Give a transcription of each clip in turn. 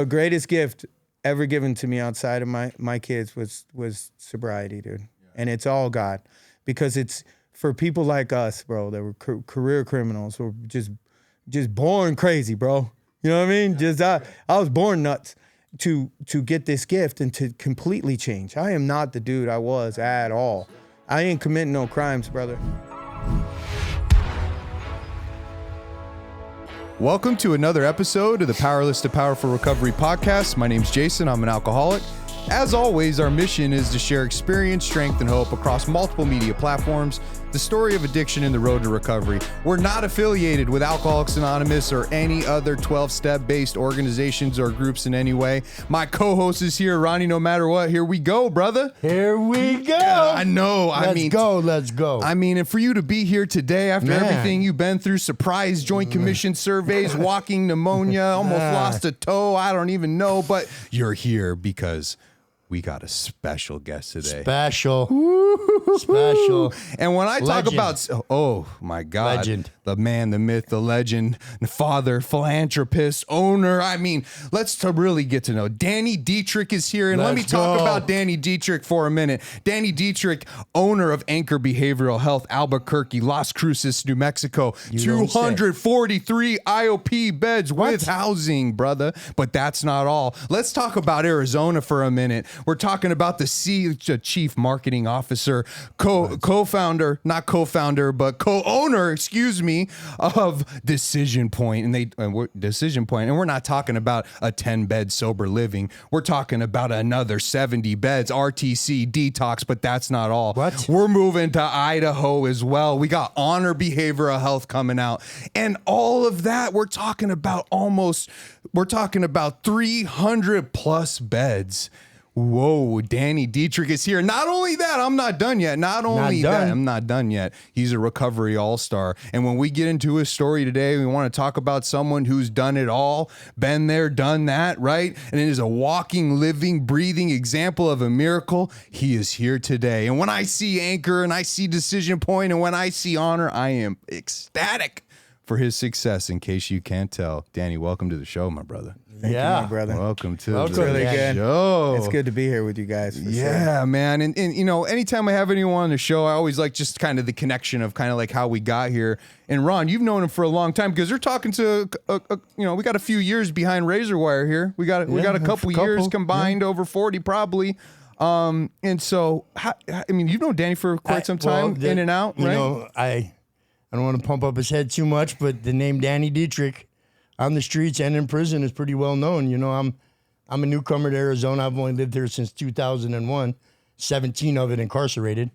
The greatest gift ever given to me outside of my kids was sobriety, dude. Yeah. And it's all God, because it's for people like us, bro, that were career criminals, who were just born crazy, bro. You know what I mean? I was born nuts to get this gift and to completely change. I am not the dude I was at all. I ain't committing no crimes, brother. Welcome to another episode of the Powerless to Powerful Recovery podcast. My name's Jason. I'm an alcoholic. As always, our mission is to share experience, strength, and hope across multiple media platforms, the story of addiction and the road to recovery. We're not affiliated with Alcoholics Anonymous or any other 12-step based organizations or groups in any way. My co-host is here, Ronnie. No matter what, here we go, brother. Here we go. I know. Let's go. I mean, and for you to be here today after everything you've been through, surprise Joint Commission surveys, walking pneumonia, almost lost a toe, I don't even know, but you're here because we got a special guest today. Special. And when I talk about, oh my God, legend. The man, the myth, the legend, the father, philanthropist, owner. I mean, let's really get to know. Danny Diederich is here. And let me talk about Danny Diederich for a minute. Danny Diederich, owner of Anchor Behavioral Health, Albuquerque, Las Cruces, New Mexico. 243 IOP beds with housing, brother. But that's not all. Let's talk about Arizona for a minute. We're talking about the Chief Marketing Officer, co-owner, of Decision Point, and we're not talking about a 10-bed sober living. We're talking about another 70 beds, RTC, detox, but that's not all. What? We're moving to Idaho as well. We got Honor Behavioral Health coming out, and all of that. We're talking about 300 plus beds. Whoa, Danny Diederich is here. Not only that, I'm not done yet. I'm not done yet. He's a recovery all-star. And when we get into his story today, we want to talk about someone who's done it all, been there, done that, right? And it is a walking, living, breathing example of a miracle. He is here today. And when I see Anchor and I see Decision Point and when I see Honor, I am ecstatic for his success, in case you can't tell. Danny, welcome to the show, my brother. Thank you, my brother. Welcome to the show. It's good to be here with you guys. Sure. Man. And you know, anytime I have anyone on the show, I always like just kind of the connection of kind of like how we got here. And Ron, you've known him for a long time because you're talking to, we got a few years behind Razor Wire here. We got a couple years combined, over 40 probably. And so, you've known Danny for quite some time, in and out, right? You know, I don't want to pump up his head too much, but the name Danny Diederich on the streets and in prison is pretty well known. You know, I'm a newcomer to Arizona. I've only lived here since 2001, 17 of it incarcerated.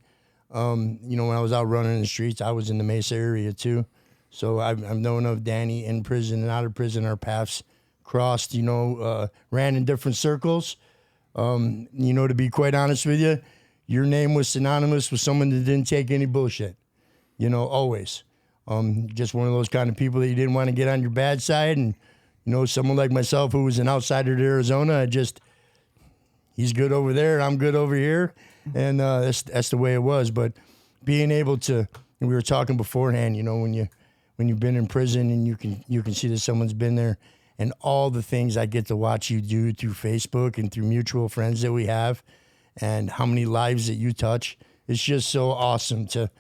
When I was out running in the streets, I was in the Mesa area too. So I've known of Danny in prison and out of prison. Our paths crossed, ran in different circles. To be quite honest with you, your name was synonymous with someone that didn't take any bullshit. Always. Just one of those kind of people that you didn't want to get on your bad side. And, someone like myself who was an outsider to Arizona, he's good over there, I'm good over here. And that's the way it was. But being able to, and we were talking beforehand, when you've been in prison and you can see that someone's been there, and all the things I get to watch you do through Facebook and through mutual friends that we have, and how many lives that you touch, it's just so awesome to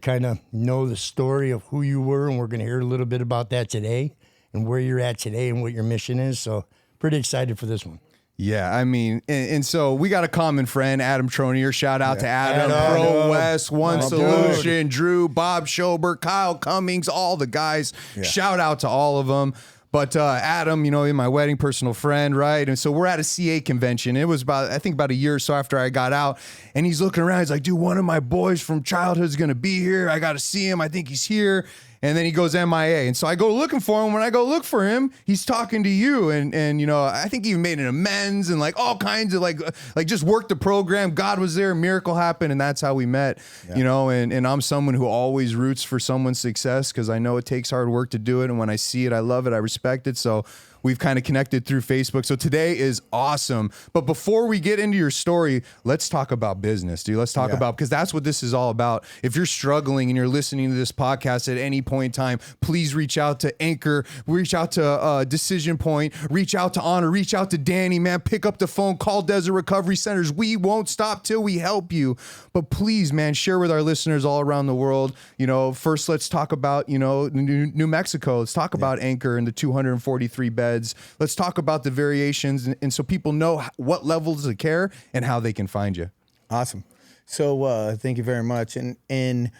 kind of know the story of who you were, and we're going to hear a little bit about that today and where you're at today and what your mission is. So pretty excited for this one. Yeah, and so we got a common friend, Adam Tronier. Shout out to Adam, Pro West, One Solution, Drew, Bob Schobert, Kyle Cummings, all the guys. Yeah. Shout out to all of them. But Adam, in my wedding, personal friend, right? And so we're at a CA convention. It was about a year or so after I got out. And he's looking around. He's like, dude, one of my boys from childhood's going to be here. I got to see him. I think he's here. And then he goes MIA. And so I go looking for him. When I go look for him, he's talking to you. And I think he even made an amends and like all kinds of like just worked the program. God was there. A miracle happened. And that's how we met, and I'm someone who always roots for someone's success because I know it takes hard work to do it. And when I see it, I love it. I respect it. So we've kind of connected through Facebook. So today is awesome. But before we get into your story, let's talk about business, dude. Let's talk about, because that's what this is all about. If you're struggling and you're listening to this podcast at any point in time, please reach out to Anchor, reach out to Decision Point, reach out to Honor, reach out to Danny, man. Pick up the phone, call Desert Recovery Centers. We won't stop till we help you. But please, man, share with our listeners all around the world. You know, first let's talk about, you know, New Mexico. Let's talk about Anchor and the 243 beds. Let's talk about the variations, and so people know what levels of care and how they can find you. Awesome. So thank you very much. And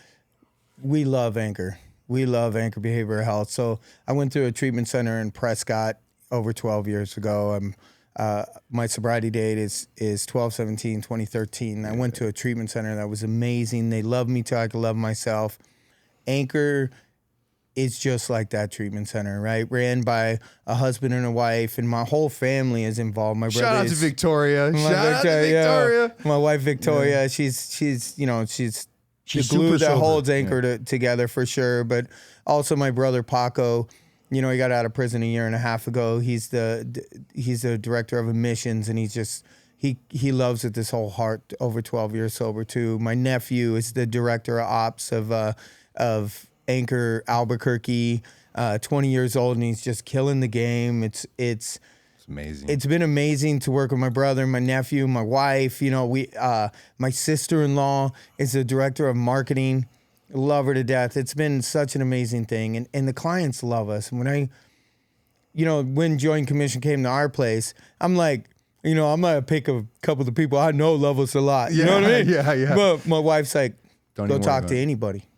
we love Anchor. We love Anchor Behavioral Health. So I went to a treatment center in Prescott over 12 years ago. My sobriety date is 12/17/2013. I went to a treatment center that was amazing. They loved me till I could love myself. Anchor is just like that treatment center, right? Ran by a husband and a wife, and my whole family is involved. My brother Shout out to Victoria. Yeah. My wife Victoria, she's the glue that holds Anchor together for sure. But also my brother Paco, you know, he got out of prison a year and a half ago. He's the director of admissions, and he loves it, this whole heart, over 12 years sober too. My nephew is the director of ops of Anchor Albuquerque, 20 years old, and he's just killing the game. It's amazing. It's been amazing to work with my brother, my nephew, my wife. You know, my sister-in-law is the director of marketing. Love her to death. It's been such an amazing thing, and the clients love us. And when Joint Commission came to our place, I'm like, you know, I'm gonna pick a couple of the people I know love us a lot. You know what I mean? Yeah. But my wife's like, Don't go even talk worry to about it. anybody.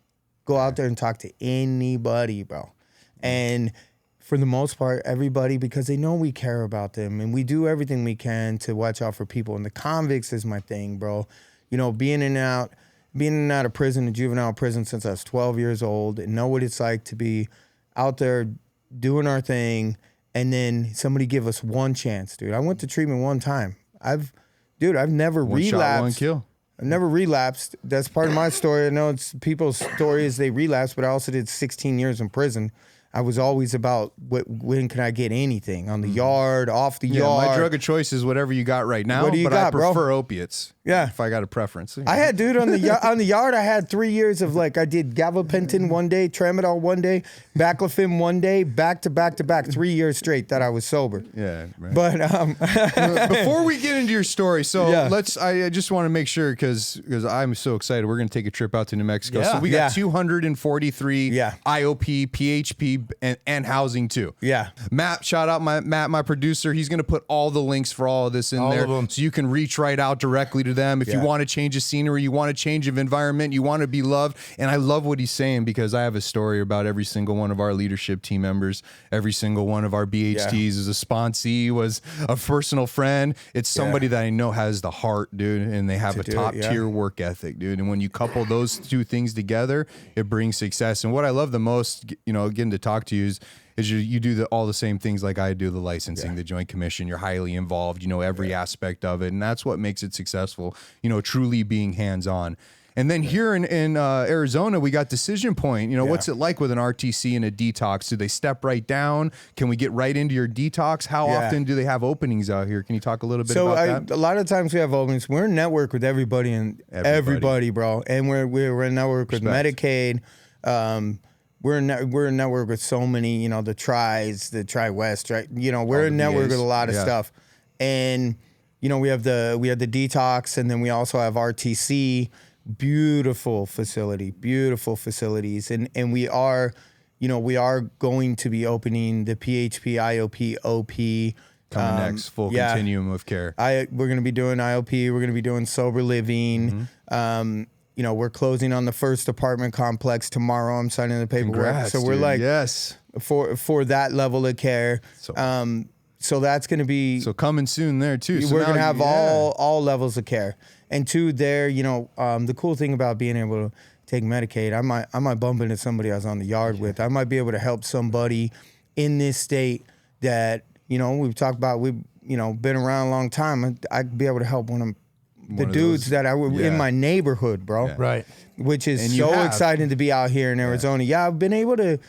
Go out there and talk to anybody, bro. And for the most part, everybody, because they know we care about them, and we do everything we can to watch out for people. And the convicts is my thing, bro. You know, being in and out of prison, juvenile prison, since I was 12 years old, and know what it's like to be out there doing our thing, and then somebody give us one chance, dude. I went to treatment one time. I've never One relapsed. shot, one kill. I've never relapsed. That's part of my story. I know it's people's story is they relapse, but I also did 16 years in prison. I was always about when can I get anything on the yard, off the yard. My drug of choice is whatever you got right now, What do you but got, I prefer bro? opiates. Yeah. If I got a preference. I had, dude, on the yard, I had 3 years of I did gabapentin one day, tramadol one day, baclofen one day, back to back to back, 3 years straight that I was sober. Yeah. Right. But before we get into your story, so Yeah. I just want to make sure, because I'm so excited. We're going to take a trip out to New Mexico. Yeah. So we got Yeah. 243 IOP, PHP, and housing too. yeah. Matt, shout out Matt, my producer. He's going to put all the links for all of this in All there, of them. so you can reach right out directly to them. If you Yeah. want to change of scenery, you want to change of environment, you want to be loved. And I love what he's saying, because I have a story about every single one of our leadership team members. Every single one of our BHTs is a sponsee, was a personal friend. It's somebody that I know has the heart, dude, and they have a do it, top yeah. tier work ethic, dude. And when you couple those two things together, it brings success. And what I love the most, you know, getting to talk to you is you do all the same things like I do, the licensing, the Joint Commission. You're highly involved, you know, every aspect of it. And that's what makes it successful, you know, truly being hands-on. And then here in Arizona, we got Decision Point. You know, what's it like with an RTC and a detox? Do they step right down? Can we get right into your detox? How often do they have openings out here? Can you talk a little bit about that? A lot of times we have openings. We're in network with everybody, bro. And we're in network with Medicaid. We're in network with so many, you know, the Tries, the Tri-West, right? You know, we're in network with a lot of stuff. And, you know, we have the detox, and then we also have RTC, beautiful facilities. And we are going to be opening the PHP, IOP, OP. Coming next, full continuum of care. We're going to be doing IOP. We're going to be doing sober living. You know, we're closing on the first apartment complex tomorrow. I'm signing the paperwork. Congrats, so we're dude. like, yes, for that level of care. So that's going to be. So coming soon there too. So we're now going to have all levels of care. And two, there, you know, the cool thing about being able to take Medicaid, I might bump into somebody I was on the yard with. I might be able to help somebody in this state that, you know, we've talked about. We've, you know, been around a long time. I'd be able to help one of the dudes that I were in my neighborhood, bro. Right. Which is And so exciting to be out here in Arizona. Yeah, I've been able to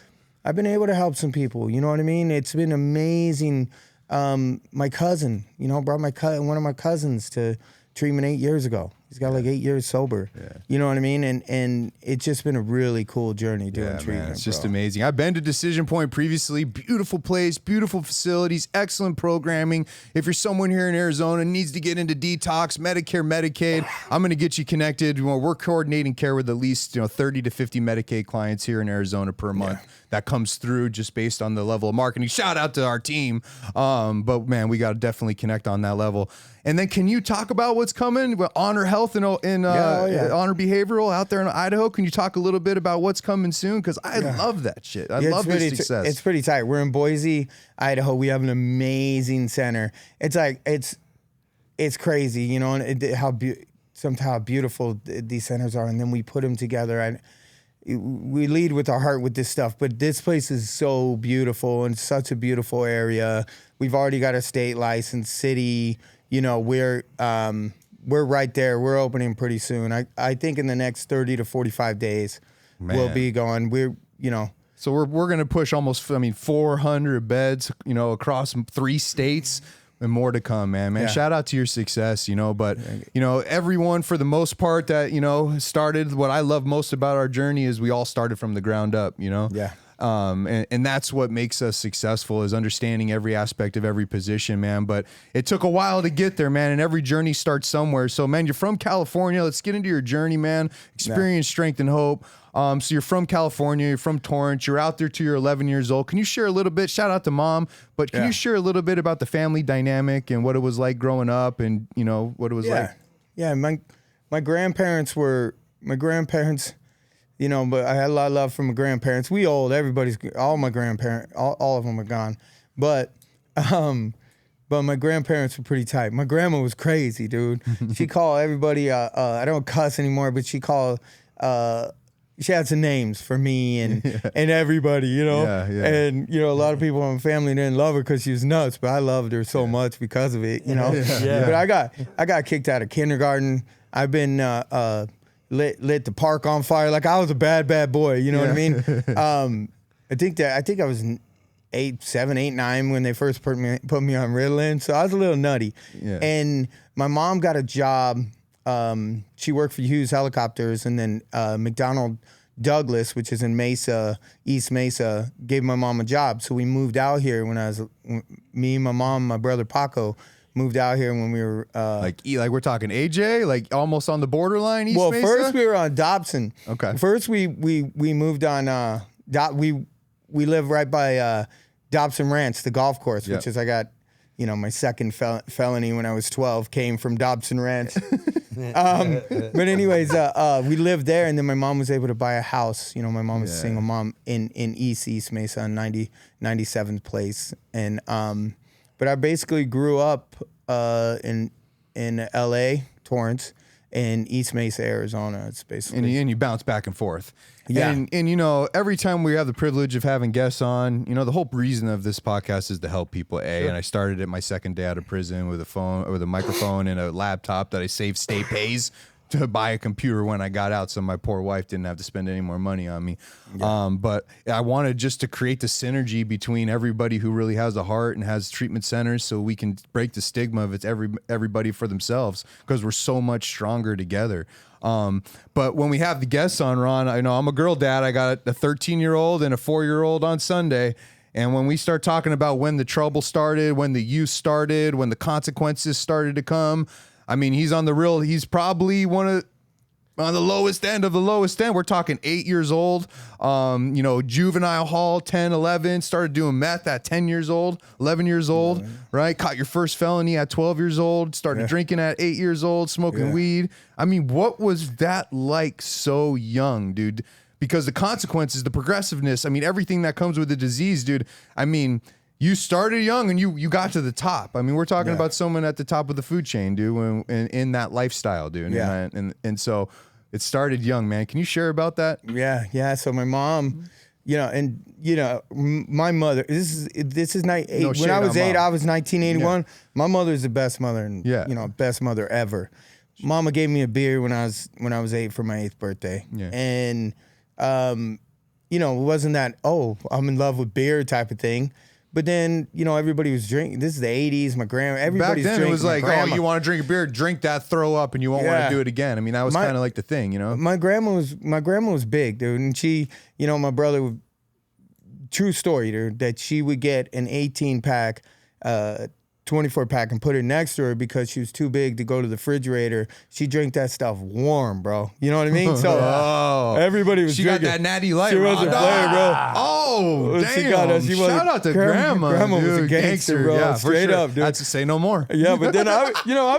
I've been able to help some people. You know what I mean? It's been amazing. My cousin, brought one of my cousins to treatment 8 years ago. He's got like 8 years sober. Yeah. You know what I mean? And it's just been a really cool journey doing treatment. Man, it's just amazing. I've been to Decision Point previously. Beautiful place, beautiful facilities, excellent programming. If you're someone here in Arizona needs to get into detox, Medicare, Medicaid, I'm going to get you connected. We're coordinating care with at least 30 to 50 Medicaid clients here in Arizona per month. Yeah. That comes through just based on the level of marketing. Shout out to our team. But man, we got to definitely connect on that level. And then can you talk about what's coming with Honor Health and Honor Behavioral out there in Idaho? Can you talk a little bit about what's coming soon? Because I love that shit. I love this success. It's pretty tight. We're in Boise, Idaho. We have an amazing center. It's like, it's crazy, and how beautiful these centers are. And then we put them together. We lead with our heart with this stuff, but this place is so beautiful and such a beautiful area. We've already got a state license, city. We're right there. We're opening pretty soon. I think in the next 30 to 45 days, we'll be going. So we're going to push almost 400 beds, across 3 states. And more to come, man. Yeah. Shout out to your success, but everyone for the most part that, started, what I love most about our journey is we all started from the ground up, Yeah. And that's what makes us successful, is understanding every aspect of every position, man. But it took a while to get there, man. And every journey starts somewhere. So, man, you're from California. Let's get into your journey, man. Experience, strength, and hope. So you're from California, you're from Torrance, you're out there till you're 11 years old. Can you share a little bit, shout out to mom, but can you share a little bit about the family dynamic and what it was like growing up and, what it was like? Yeah, my grandparents, but I had a lot of love from my grandparents. All my grandparents, all of them are gone. But my grandparents were pretty tight. My grandma was crazy, dude. She called everybody, I don't cuss anymore, but she had some names for me and everybody, and a lot of people in my family didn't love her because she was nuts, but I loved her so much because of it, But I got kicked out of kindergarten. I've been lit the park on fire. Like, I was a bad boy, you know what I mean? I think I was 7, 8, 9 when they first put me on Ritalin, so I was a little nutty. Yeah. And my mom got a job. She worked for Hughes Helicopters, and then McDonnell Douglas, which is in Mesa, East Mesa, gave my mom a job. So we moved out here me, my mom, my brother Paco moved out here when we were like we're talking AJ, like almost on the borderline. East Mesa? First we were on Dobson. Okay. First we moved on. We live right by Dobson Ranch, the golf course, which is I got. My second felony when I was 12 came from Dobson Ranch. But anyways, we lived there, and then my mom was able to buy a house. My mom was a single mom in East Mesa on 97th Place. And but I basically grew up in LA, Torrance, and East Mesa, Arizona. It's basically and you bounce back and forth. Yeah. And every time we have the privilege of having guests on, the whole reason of this podcast is to help people. And I started it my second day out of prison with a microphone and a laptop that I saved state pays to buy a computer when I got out, so my poor wife didn't have to spend any more money on me. Yeah. But I wanted just to create the synergy between everybody who really has a heart and has treatment centers, so we can break the stigma of it's everybody for themselves, because we're so much stronger together. But when we have the guests on, Ron, I'm a girl dad. I got a 13-year-old and a 4-year-old on Sunday. And when we start talking about when the trouble started, when the use started, when the consequences started to come, he's probably on the lowest end of the lowest end. We're talking 8 years old, juvenile hall, 10, 11, started doing meth at 10 years old, 11 years old, right? Caught your first felony at 12 years old, started drinking at 8 years old, smoking weed. What was that like so young, dude? Because the consequences, the progressiveness, everything that comes with the disease, dude. You started young and you got to the top. We're talking about someone at the top of the food chain, dude, in that lifestyle, dude. Yeah. And so it started young, man. Can you share about that? Yeah. So my mom, my mother, this is when I was 8, I was 1981. Yeah. My mother's the best mother and best mother ever. Mama gave me a beer when I was 8 for my 8th birthday. Yeah. And you know, it wasn't that, oh, I'm in love with beer type of thing. But then, you know, everybody was drinking. This is the 80s. My grandma, everybody's Back then drinking. it was like, oh, you want to drink a beer, drink that, throw up, and you won't want to do it again. I mean, that was kind of like the thing, you know? My grandma was big, dude. And she, you know, my brother, true story, dude, that she would get an 18-pack, 24-pack and put it next to her because she was too big to go to the refrigerator. She drank that stuff warm, bro. You know what I mean? So everybody was drinking. She got that natty light. She wasn't playing, bro. Oh, damn. Shout out to Grandma. Grandma dude. was a gangster, bro. Yeah, straight up, dude. I'd say no more. Yeah, but then I'd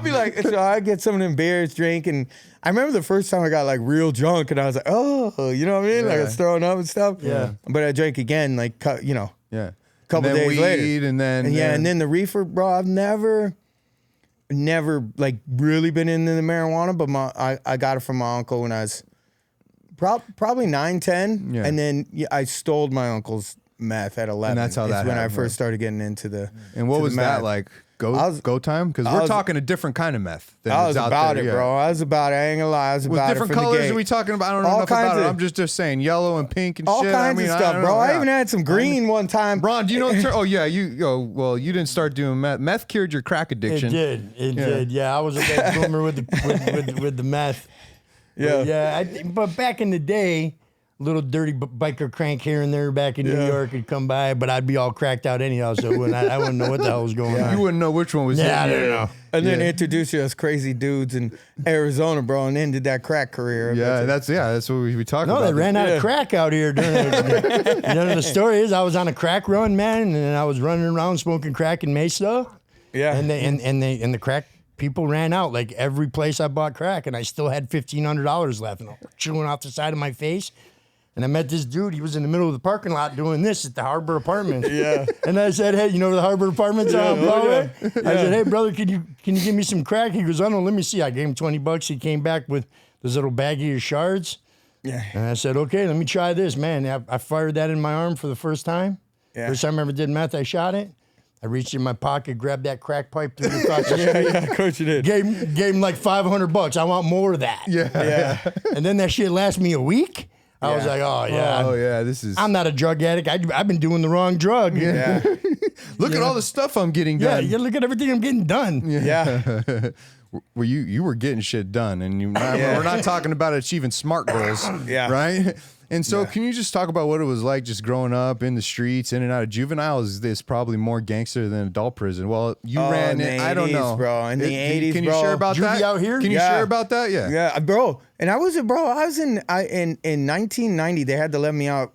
be like, so I'd get some of them beers, drink, and I remember the first time I got like real drunk, and I was like, oh, you know what I mean? Like I was throwing up and stuff. Yeah. But I drank again, like, you know. Yeah. Couple days later, and then the reefer, bro. I've never like really been into the marijuana, but I got it from my uncle when I was probably 9, 10, and then I stole my uncle's meth at 11. And that's how that when happened, I first started getting into the. And what was that like? Go time? Because we're talking a different kind of meth. I was about it, bro. I was about it. I ain't gonna lie. I was about it. With different colors, are we talking about? I don't know enough about it. I'm just saying yellow and pink and all shit. kinds of stuff, bro. I even had some green one time. Ron, do you know? You didn't start doing meth. Meth cured your crack addiction. It did. Yeah, I was a bad boomer with the meth. Yeah. But back in the day, little dirty biker crank here and there back in New York would come by, but I'd be all cracked out anyhow, so I wouldn't know what the hell was going on. You wouldn't know which one was I don't know. And then introduce you as crazy dudes in Arizona, bro, and ended that crack career. That's what we talk about. No, they ran out of crack out here. The story is I was on a crack run, man, and I was running around smoking crack in Mesa. Yeah. And the crack people ran out. Like every place I bought crack, and I still had $1,500 left, and I'm chewing off the side of my face. And I met this dude. He was in the middle of the parking lot doing this at the Harbor Apartments. Yeah. And I said, hey, you know where the Harbor Apartments are on Broadway? I said, hey, brother, can you give me some crack? He goes, oh, no, let me see. I gave him $20. He came back with this little baggie of shards. Yeah. And I said, okay, let me try this. Man, I fired that in my arm for the first time. Yeah. First time I ever did meth, I shot it. I reached in my pocket, grabbed that crack pipe, threw it across the street. Yeah, of course you did. Gave him like $500. I want more of that. Yeah. And then that shit lasted me a week. I was like, this is. I'm not a drug addict. I've been doing the wrong drug. Yeah. Look at all the stuff I'm getting done. Yeah, look at everything I'm getting done. Yeah. Well, you were getting shit done, and we're not talking about achieving SMART goals, right? And so, can you just talk about what it was like just growing up in the streets, in and out of Juvenile? Is this probably more gangster than adult prison? Well, you ran it. I don't know, bro. In the 80s, can you share about that? Out here? Can you share about that? Yeah, bro. And I was in 1990. They had to let me out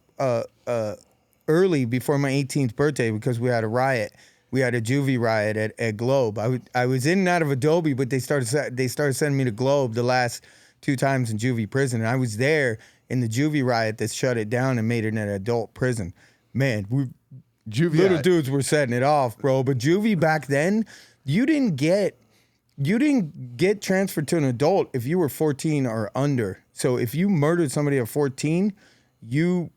early before my 18th birthday because we had a riot. We had a juvie riot at Globe. I was in and out of Adobe, but they started sending me to Globe the last 2 times in juvie prison, and I was there in the juvie riot that shut it down and made it an adult prison. Man, little dudes were setting it off, bro. But juvie back then, you didn't get transferred to an adult if you were 14 or under. So if you murdered somebody at 14, you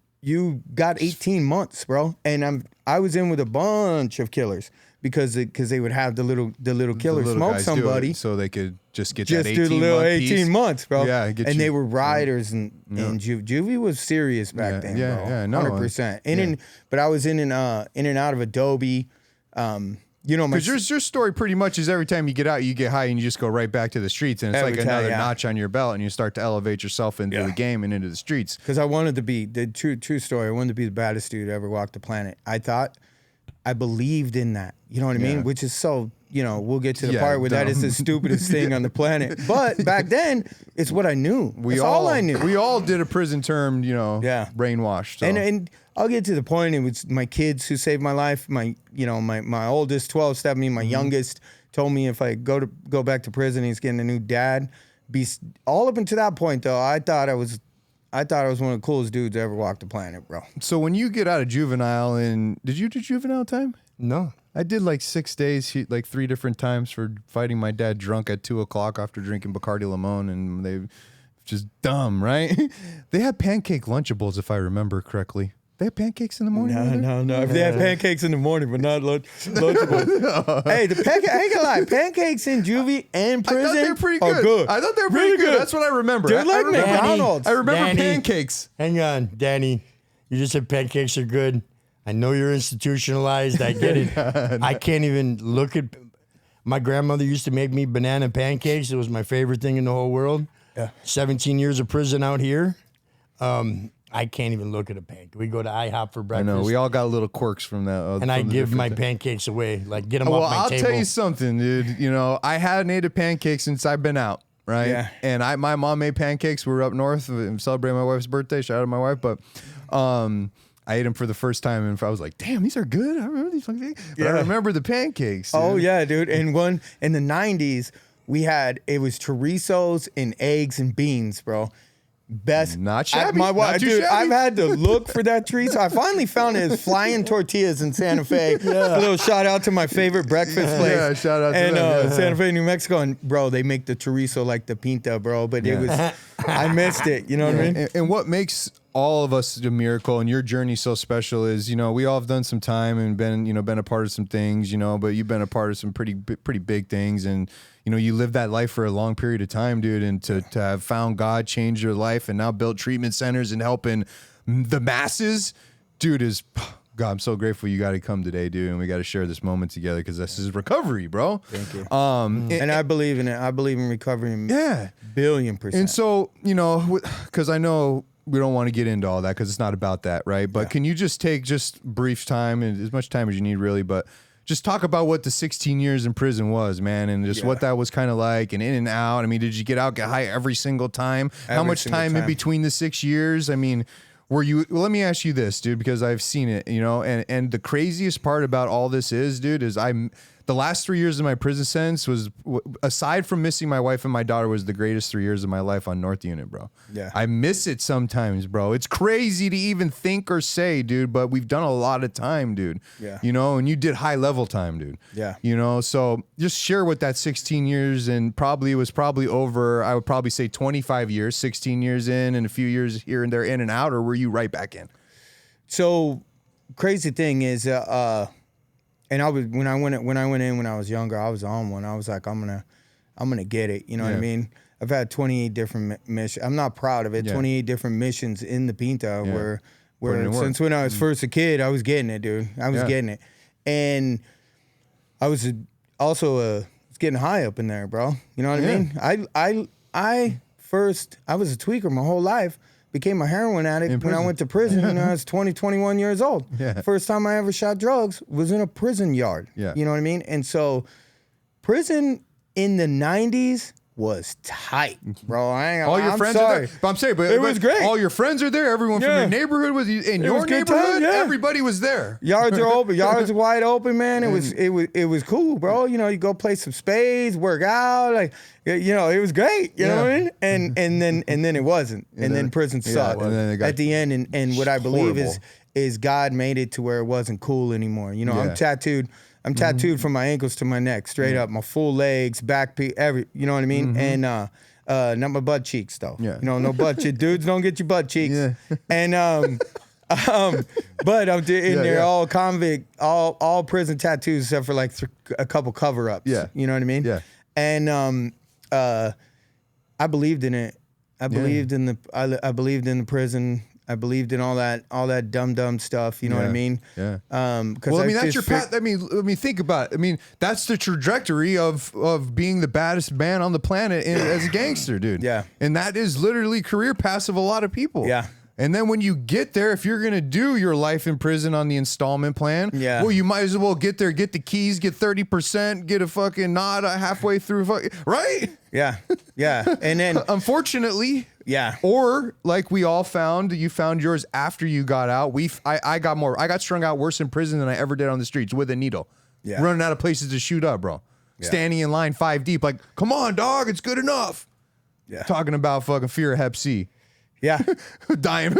got 18 months, bro. And I was in with a bunch of killers because they would have the little killer smoke somebody so they could just get that 18 do the little 18 months, bro. Yeah, and they were riders and juvie was serious back then, bro. Yeah, no, 100%. But I was in and out of Adobe. Because your story pretty much is every time you get out, you get high and you just go right back to the streets, and it's like another notch on your belt, and you start to elevate yourself into the game and into the streets. Because I wanted to be the true story. I wanted to be the baddest dude to ever walk the planet. I believed in that. You know what I mean? Which is so. We'll get to the part where that is the stupidest thing on the planet. But back then, it's what I knew. That's all I knew. We all did a prison term, brainwashed. So. And I'll get to the point. It was my kids who saved my life. My oldest, 12, Stephanie, my youngest, told me if I go back to prison, he's getting a new dad. All up until that point, though, I thought I was one of the coolest dudes to ever walk the planet, bro. So when you get out of Juvenile, did you do Juvenile time? No. I did like 6 days, like 3 different times for fighting my dad drunk at 2:00 after drinking Bacardi Limon, and they just dumb, right? They had pancake Lunchables, if I remember correctly. They had pancakes in the morning. No. If they had pancakes in the morning, but not Lunchables. Hey, I ain't gonna lie, pancakes in juvie and prison I thought they were pretty good. I thought they were pretty good. That's what I remember. They're like McDonald's. I remember pancakes. Hang on, Danny. You just said pancakes are good. I know you're institutionalized. I get it. I can't even look at. My grandmother used to make me banana pancakes. It was my favorite thing in the whole world. Yeah. 17 years of prison out here. I can't even look at a pancake. We go to IHOP for I breakfast. know we all got little quirks from that. and I give my pancakes away. Like, get them off my I'll table. tell you something, dude. You know, I hadn't ate a pancake since I've been out, right? Yeah. And my mom made pancakes. We were up north and celebrating my wife's birthday. Shout out to my wife. But I ate them for the first time, and I was like, damn, these are good. I remember these pancakes. But I remember the pancakes. Dude. Oh, yeah, dude. And one in the 90s, it was chorizos and eggs and beans, bro. Best. Not shabby. My wife, Not too dude, shabby. I've had to look for that chorizo. I finally found it. It's Flying Tortillas in Santa Fe. A little shout out to my favorite breakfast place. Yeah, shout out to and, them. Santa Fe, New Mexico. And, bro, they make the chorizo like the pinta, bro. But it was, I missed it. You know what I mean? And what makes all of us a miracle and your journey so special is, you know, we all have done some time and been a part of some things, you know, but you've been a part of some pretty big things, and you know, you lived that life for a long period of time, dude, and to have found God, changed your life, and now built treatment centers and helping the masses, dude, is God. I'm so grateful you got to come today, dude, and we got to share this moment together because this is recovery, bro. Thank you. And I believe in it. I believe in recovery. Yeah, $1,000,000,000%. and so, you know, because I know we don't want to get into all that because it's not about that, right? But can you just take brief time, and as much time as you need, really, but just talk about what the 16 years in prison was, man, and just what that was kind of like, and in and out. I mean, did you get out, get high every single time? How much time in between the 6 years? I mean, were you? Well, let me ask you this, dude, because I've seen it, you know, and the craziest part about all this is, dude, is the last 3 years of my prison sentence was, aside from missing my wife and my daughter, was the greatest 3 years of my life on North Unit, bro. Yeah. I miss it sometimes, bro. It's crazy to even think or say, dude, but we've done a lot of time, dude. Yeah. You know, and you did high level time, dude. Yeah. You know, so just share what that 16 years, and it was probably over, I would probably say 25 years, 16 years in and a few years here and there in and out, or were you right back in? So crazy thing is, and I was when I went in when I was younger, I was on one. I was like, I'm gonna get it. You know what I mean? I've had 28 different missions. I'm not proud of it. 28 different missions in the Pinta where since when I was first a kid, I was getting it, dude. I was getting it, and I was also getting high up in there, bro. You know what I mean? I was a tweaker my whole life. Became a heroin addict when I went to prison when I was 20, 21 years old. Yeah. First time I ever shot drugs was in a prison yard. Yeah. You know what I mean? And so prison in the 90s was tight, bro. All your friends are there. But I'm saying, but it was great. All your friends are there. Everyone from your neighborhood was in your good neighborhood. time, yeah. Everybody was there. Yards are open. Yards are wide open, man. It was cool, bro. You know, you go play some spades, work out, like, you know, it was great. You know what I mean? And then it wasn't. And then prison sucked at the end. And what I believe is God made it to where it wasn't cool anymore. You know, I'm tattooed. I'm tattooed from my ankles to my neck, straight up, my full legs, back, you know what I mean? And not my butt cheeks though. Yeah. You know, no butt cheeks. Dudes don't get your butt cheeks. Yeah. And but I'm in there all convict, all prison tattoos except for like a couple cover ups. Yeah. You know what I mean? Yeah. And I believed in it. I believed in the prison. I believed in all that dumb stuff. You know what I mean? Yeah. Well, I mean, that's your path. I mean, think about it. I mean, that's the trajectory of being the baddest man on the planet as a gangster, dude. Yeah. And that is literally career paths of a lot of people. Yeah. And then when you get there, if you're gonna do your life in prison on the installment plan, well, you might as well get there, get the keys, get 30%, get a fucking nod halfway through, right? Yeah. Yeah. And then unfortunately. Yeah. Or like we all found, you found yours after you got out. I got strung out worse in prison than I ever did on the streets with a needle. Yeah. Running out of places to shoot up, bro. Yeah. Standing in line 5 deep, like, come on, dog, it's good enough. Yeah. Talking about fucking fear of Hep C. Yeah. Dying.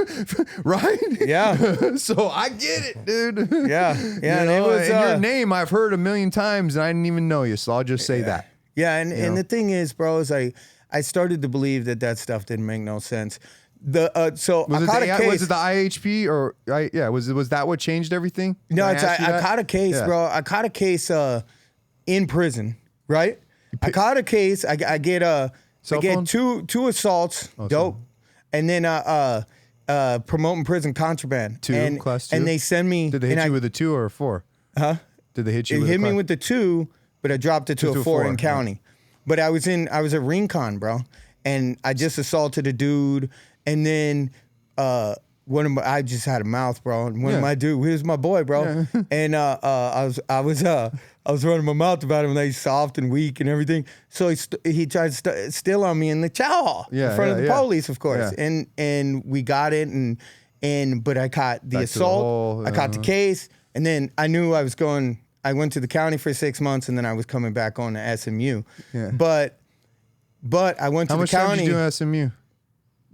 Right? Yeah. So I get it, dude. Yeah. Yeah. And it was your name I've heard a million times and I didn't even know you, so I'll just say that. Yeah, and the thing is, bro, is I started to believe that stuff didn't make no sense. Was it the IHP or was that what changed everything? No, I caught a case, bro. I caught a case in prison, right? I caught a case. I get two assaults, dope, and then promoting prison contraband. Class 2? And they send me. Did they hit you with a 2 or a 4? Huh? Did they hit you It with hit a me class? with the 2, but I dropped it to a 4 in county. But I was at Rincon, bro. And I just assaulted a dude. And then I just had a mouth, bro. And one of my dude, he was my boy, bro. Yeah. And I was running my mouth about him, and he's soft and weak and everything. So he tried to steal on me in the chow hall in front of the police, of course. Yeah. And we got it, but I caught the assault, I caught the case, and then I knew I was going. I went to the county for 6 months, and then I was coming back on to SMU. Yeah. But I went to the county. How much time did you do at SMU?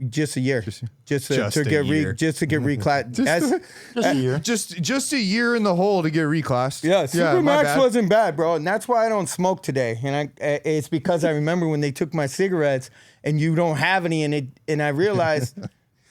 Just a year, just to get reclassed. Just a year, just a year in the hole to get reclassed. Yeah, Supermax wasn't bad, bro, and that's why I don't smoke today. And it's because I remember when they took my cigarettes, and you don't have any, and I realized,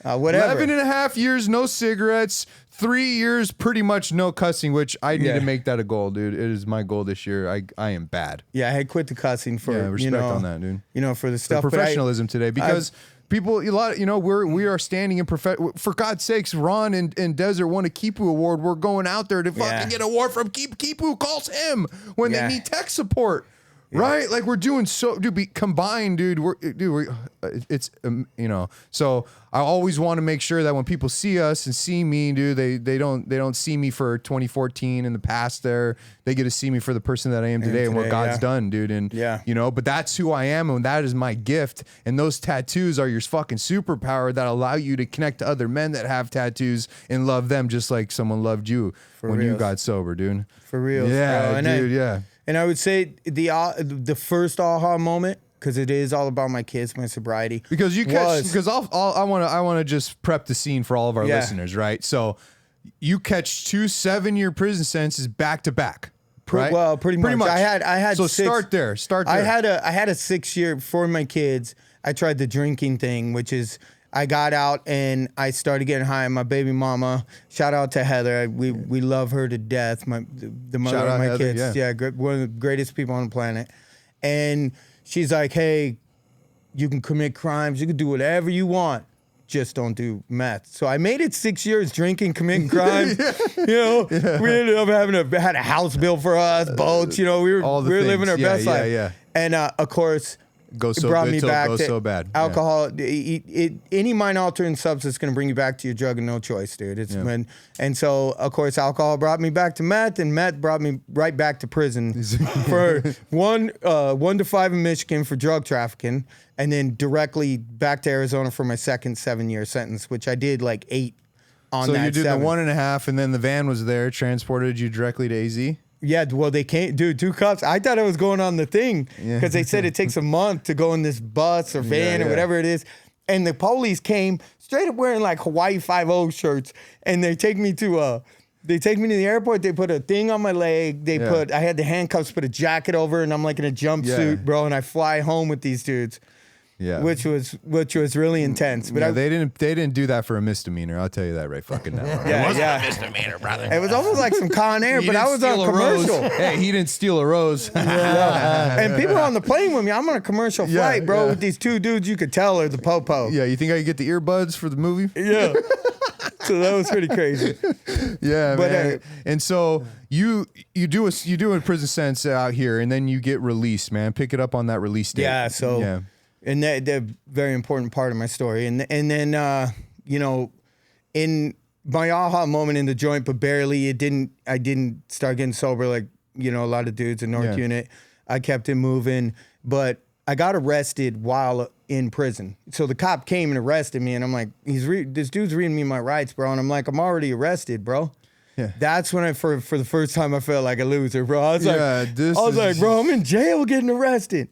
whatever. 11 and a half years, no cigarettes. 3 years, pretty much no cussing, which I need to make that a goal, dude. It is my goal this year. I am bad. Yeah, I had quit the cussing for respect on that, dude. For the stuff. The professionalism today, because people, a lot, we are standing in for God's sakes, Ron and Desert won a Kipu award. We're going out there to fucking get an award from Kipu calls him when they need tech support. Yeah. Right, like we're doing combined, dude. It's So I always want to make sure that when people see us and see me, dude, they don't see me for 2014 in the past. They get to see me for the person that I am today and what God's done, dude. And but that's who I am, and that is my gift. And those tattoos are your fucking superpower that allow you to connect to other men that have tattoos and love them just like someone loved you when you got sober, dude. For real, yeah, dude, And I would say the first aha moment, because it is all about my kids, my sobriety. Because I want to just prep the scene for all of our listeners, right? So you catch 2 7-year prison sentences back to back, right? Well, pretty much. I had. So 6, start there. I had a 6-year for my kids. I tried the drinking thing, which is. I got out and I started getting high. My baby mama, shout out to Heather. We love her to death. The mother of my Heather, kids. Yeah, one of the greatest people on the planet. And she's like, hey, you can commit crimes. You can do whatever you want. Just don't do meth. So I made it 6 years drinking, committing crimes. We ended up had a house built for us, boats. We were living our best life. Yeah. And of course. It brought me back to so bad. Alcohol. Any mind-altering substance is going to bring you back to your drug and no choice, dude. And so of course alcohol brought me back to meth, and meth brought me right back to prison for 1 to 5 in Michigan for drug trafficking, and then directly back to Arizona for my second 7-year sentence, which I did like 8 on that. So you did 7. the 1.5, and then the van was there, transported you directly to AZ. Yeah, well, they can't, dude, 2 cops. I thought I was going on the thing because they said it takes a month to go in this bus or van or whatever it is. And the police came straight up wearing like Hawaii 5-0 shirts, and they take me to the airport. They put a thing on my leg. I had the handcuffs, put a jacket over, and I'm like in a jumpsuit, bro. And I fly home with these dudes. Yeah, which was really intense. But they didn't do that for a misdemeanor. I'll tell you that right fucking now. It wasn't a misdemeanor, brother. It was almost like some Con Air, but I was on commercial. Hey, he didn't steal a rose. And people on the plane with me. I'm on a commercial flight, bro, with these 2 dudes you could tell are the po-po. Yeah, you think I could get the earbuds for the movie? Yeah. So that was pretty crazy. Yeah, but, man. And so you do a prison sentence out here, and then you get released, man. Pick it up on that release date. Yeah. So. Yeah. And that very important part of my story. And then, in my aha moment in the joint, but barely, I didn't start getting sober like, a lot of dudes in North Unit. I kept it moving, but I got arrested while in prison. So the cop came and arrested me, and I'm like, this dude's reading me my rights, bro. And I'm like, I'm already arrested, bro. Yeah. That's when for the first time I felt like a loser, bro. I was like, bro, I'm in jail getting arrested.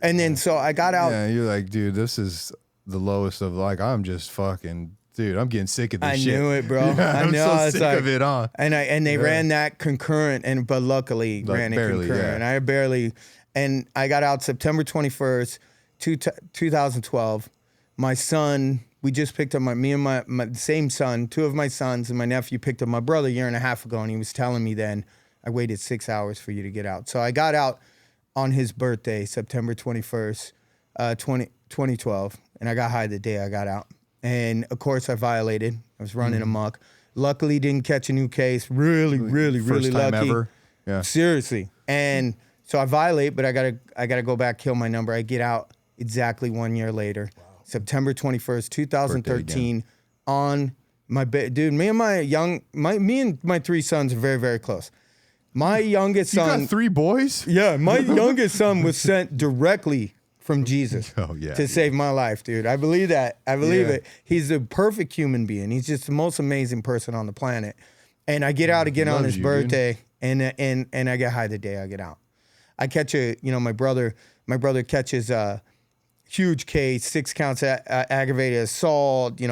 And then so I got out. Yeah, you're like, dude, this is the lowest of I'm just fucking, dude, I'm getting sick of this shit. I knew it, bro. Yeah, I'm so sick of it, huh? And they ran that concurrent, but luckily ran it concurrent. I barely, and I got out September 21st, 2012. My son, we just picked up me and my same son, 2 of my sons and my nephew picked up my brother a 1.5 years ago, and he was telling me then, I waited 6 hours for you to get out. So I got out on his birthday, September 21st, 2012, and I got high the day I got out. And of course I violated. I was running amok. Luckily didn't catch a new case. Really First time lucky. ever. Yeah. Seriously. And so I violate, but I gotta go back, kill my number. I get out exactly 1 year later. Wow. September 21st, 2013 on my dude, me and my three sons are very, very close. My youngest son. You got 3 boys? Yeah, my youngest son was sent directly from Jesus to save my life, dude. I believe that. I believe it. He's a perfect human being. He's just the most amazing person on the planet. And I get out again on his birthday, and I get high the day I get out. I catch my brother catches a huge case, 6 counts aggravated assault,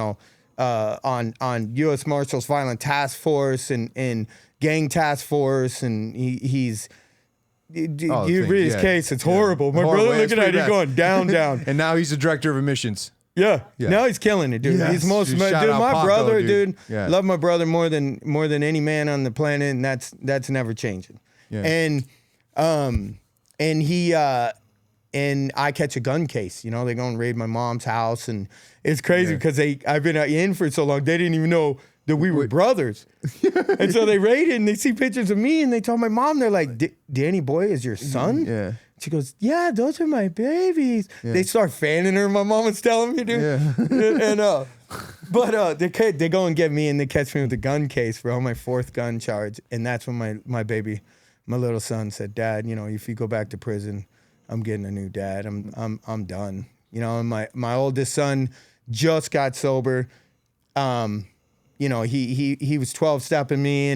on U.S. Marshals Violent Task Force and Gang Task Force, and he's. You read his case, it's horrible. My brother looking at it, going down. And now he's the director of admissions. Yeah. Now he's killing it, dude. Yes. He's my Paco, brother, dude. Yeah. Love my brother more than any man on the planet, and that's never changing. Yeah. And he and I catch a gun case. They go and raid my mom's house, and it's crazy because I've been in for so long, they didn't even know that we were brothers. And so they raided and they see pictures of me and they told my mom, they're like, Danny boy is your son? Yeah. She goes, yeah, those are my babies. Yeah. They start fanning her. My mom was telling me, dude. Yeah. But they go and get me and they catch me with a gun case, bro, my 4th gun charge. And that's when my little son said, Dad, if you go back to prison, I'm getting a new dad. I'm done. And my oldest son just got sober. He was 12-stepping me,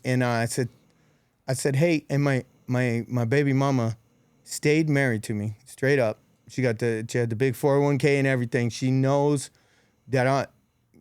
and I said, hey, and my baby mama stayed married to me straight up. She had the big 401k and everything. She knows that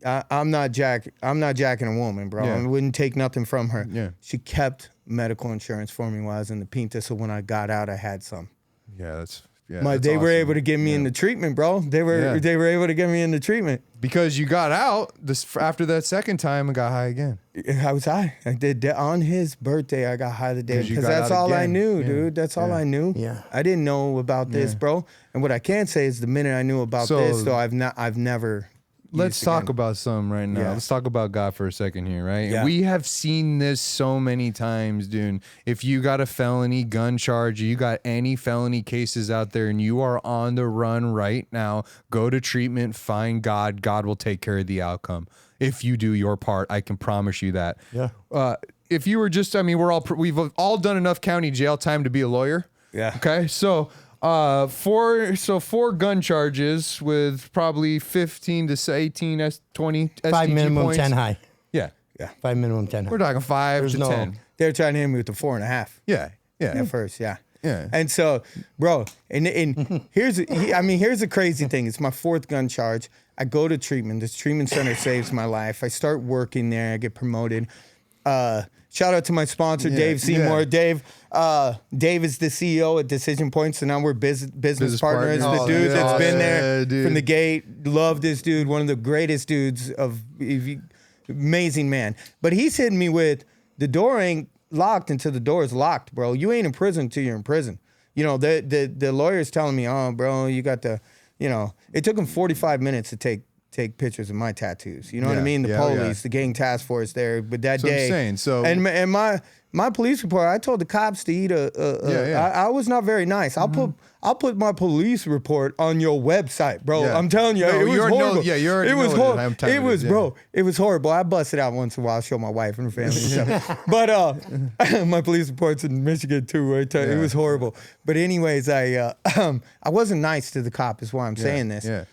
I'm not jacking a woman, bro. Yeah. I wouldn't take nothing from her. Yeah. She kept medical insurance for me while I was in the Pinta, so when I got out, I had some. Yeah, they awesome. were able to get me into treatment, bro. They were able to get me into treatment because you got out after that second time and got high again. I was high. I did on his birthday. I got high the day because that's all I knew, dude. That's all I knew. Yeah, I didn't know about this, bro. And what I can say is, the minute I knew about this, though, I've never. Let's talk about some right now. Let's talk about God for a second here, right? Yeah. We have seen this so many times, dude. If you got a felony gun charge, you got any felony cases out there, and you are on the run right now, go to treatment, find God. God will take care of the outcome. If you do your part, I can promise you that. Yeah. If you were we've all done enough county jail time to be a lawyer. Yeah. Okay. So. 4 gun charges with probably 15 to 18 S20 5 STG minimum, points. 10 high. Yeah. 5 minimum, 10 high. We're talking 5 to 10. They're trying to hit me with the 4.5. Yeah. At first, yeah. Yeah. And so, bro, and here's a crazy thing. It's my 4th gun charge. I go to treatment. This treatment center saves my life. I start working there. I get promoted. Shout out to my sponsor, Dave Seymour. Dave is the CEO at Decision Points, and now we're business partners. The dude that's been there from the gate. Love this dude. One of the greatest dudes amazing man. But he's hitting me with, the door ain't locked until the door is locked, bro. You ain't in prison until you're in prison. The lawyer's telling me, oh, bro, you got the, it took him 45 minutes to take pictures of my tattoos. You know what I mean? The police, the gang task force there. But that day, I'm saying, and my police report, I told the cops to eat I was not very nice. I'll put my police report on your website, bro. Yeah. I'm telling you, it was horrible. You already it was know horrible. It was, bro. It was horrible. I busted out once in a while, show my wife and her family and stuff. But my police reports in Michigan too. It was horrible. But anyways, I wasn't nice to the cop. Is why I'm saying this. Yeah.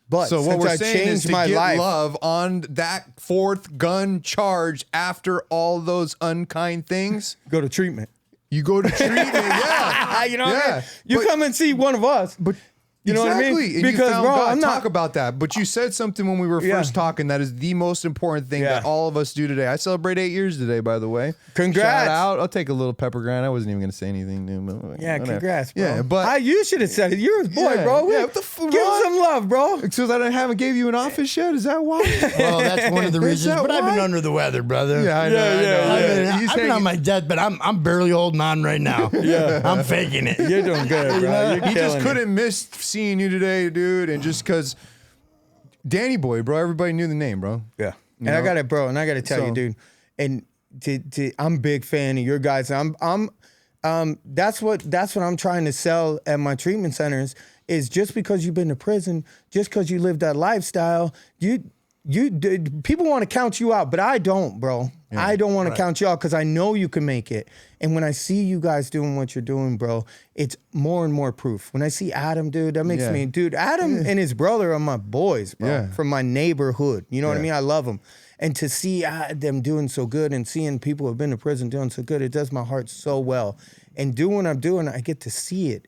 But so what we're saying is to get life, love on that 4th gun charge after all those unkind things. Go to treatment. You go to treatment, yeah. You know what I mean? You come and see one of us. But you know what I mean? And because, bro, I'm not talk about that. But you said something when we were first talking that is the most important thing that all of us do today. I celebrate 8 years today, by the way. Congrats. Shout out. I'll take a little pepper grind. I wasn't even going to say anything new. But congrats, bro. Yeah, but you should have said it. You're his boy, bro. Yeah, what the fuck? Give him some love, bro. Because I haven't gave you an office yet? Is that why? Well, that's one of the reasons. But I've been under the weather, brother. Yeah, I know. I've been on my deathbed. I'm barely holding on right now. I'm faking it. You're doing good, bro. He just couldn't miss seeing you today, dude, and just because Danny Boy, bro. Everybody knew the name, bro. Yeah. And I got to tell you, dude, and I'm a big fan of your guys. That's what I'm trying to sell at my treatment centers is just because you've been to prison, just because you live that lifestyle, people want to count you out, but I don't, bro. Yeah, I don't want to count you out because I know you can make it. And when I see you guys doing what you're doing, bro, it's more and more proof. When I see Adam, dude, that makes me, dude, Adam and his brother are my boys, bro, from my neighborhood. You know what I mean? I love them. And to see them doing so good and seeing people who have been to prison doing so good, it does my heart so well. And doing what I'm doing, I get to see it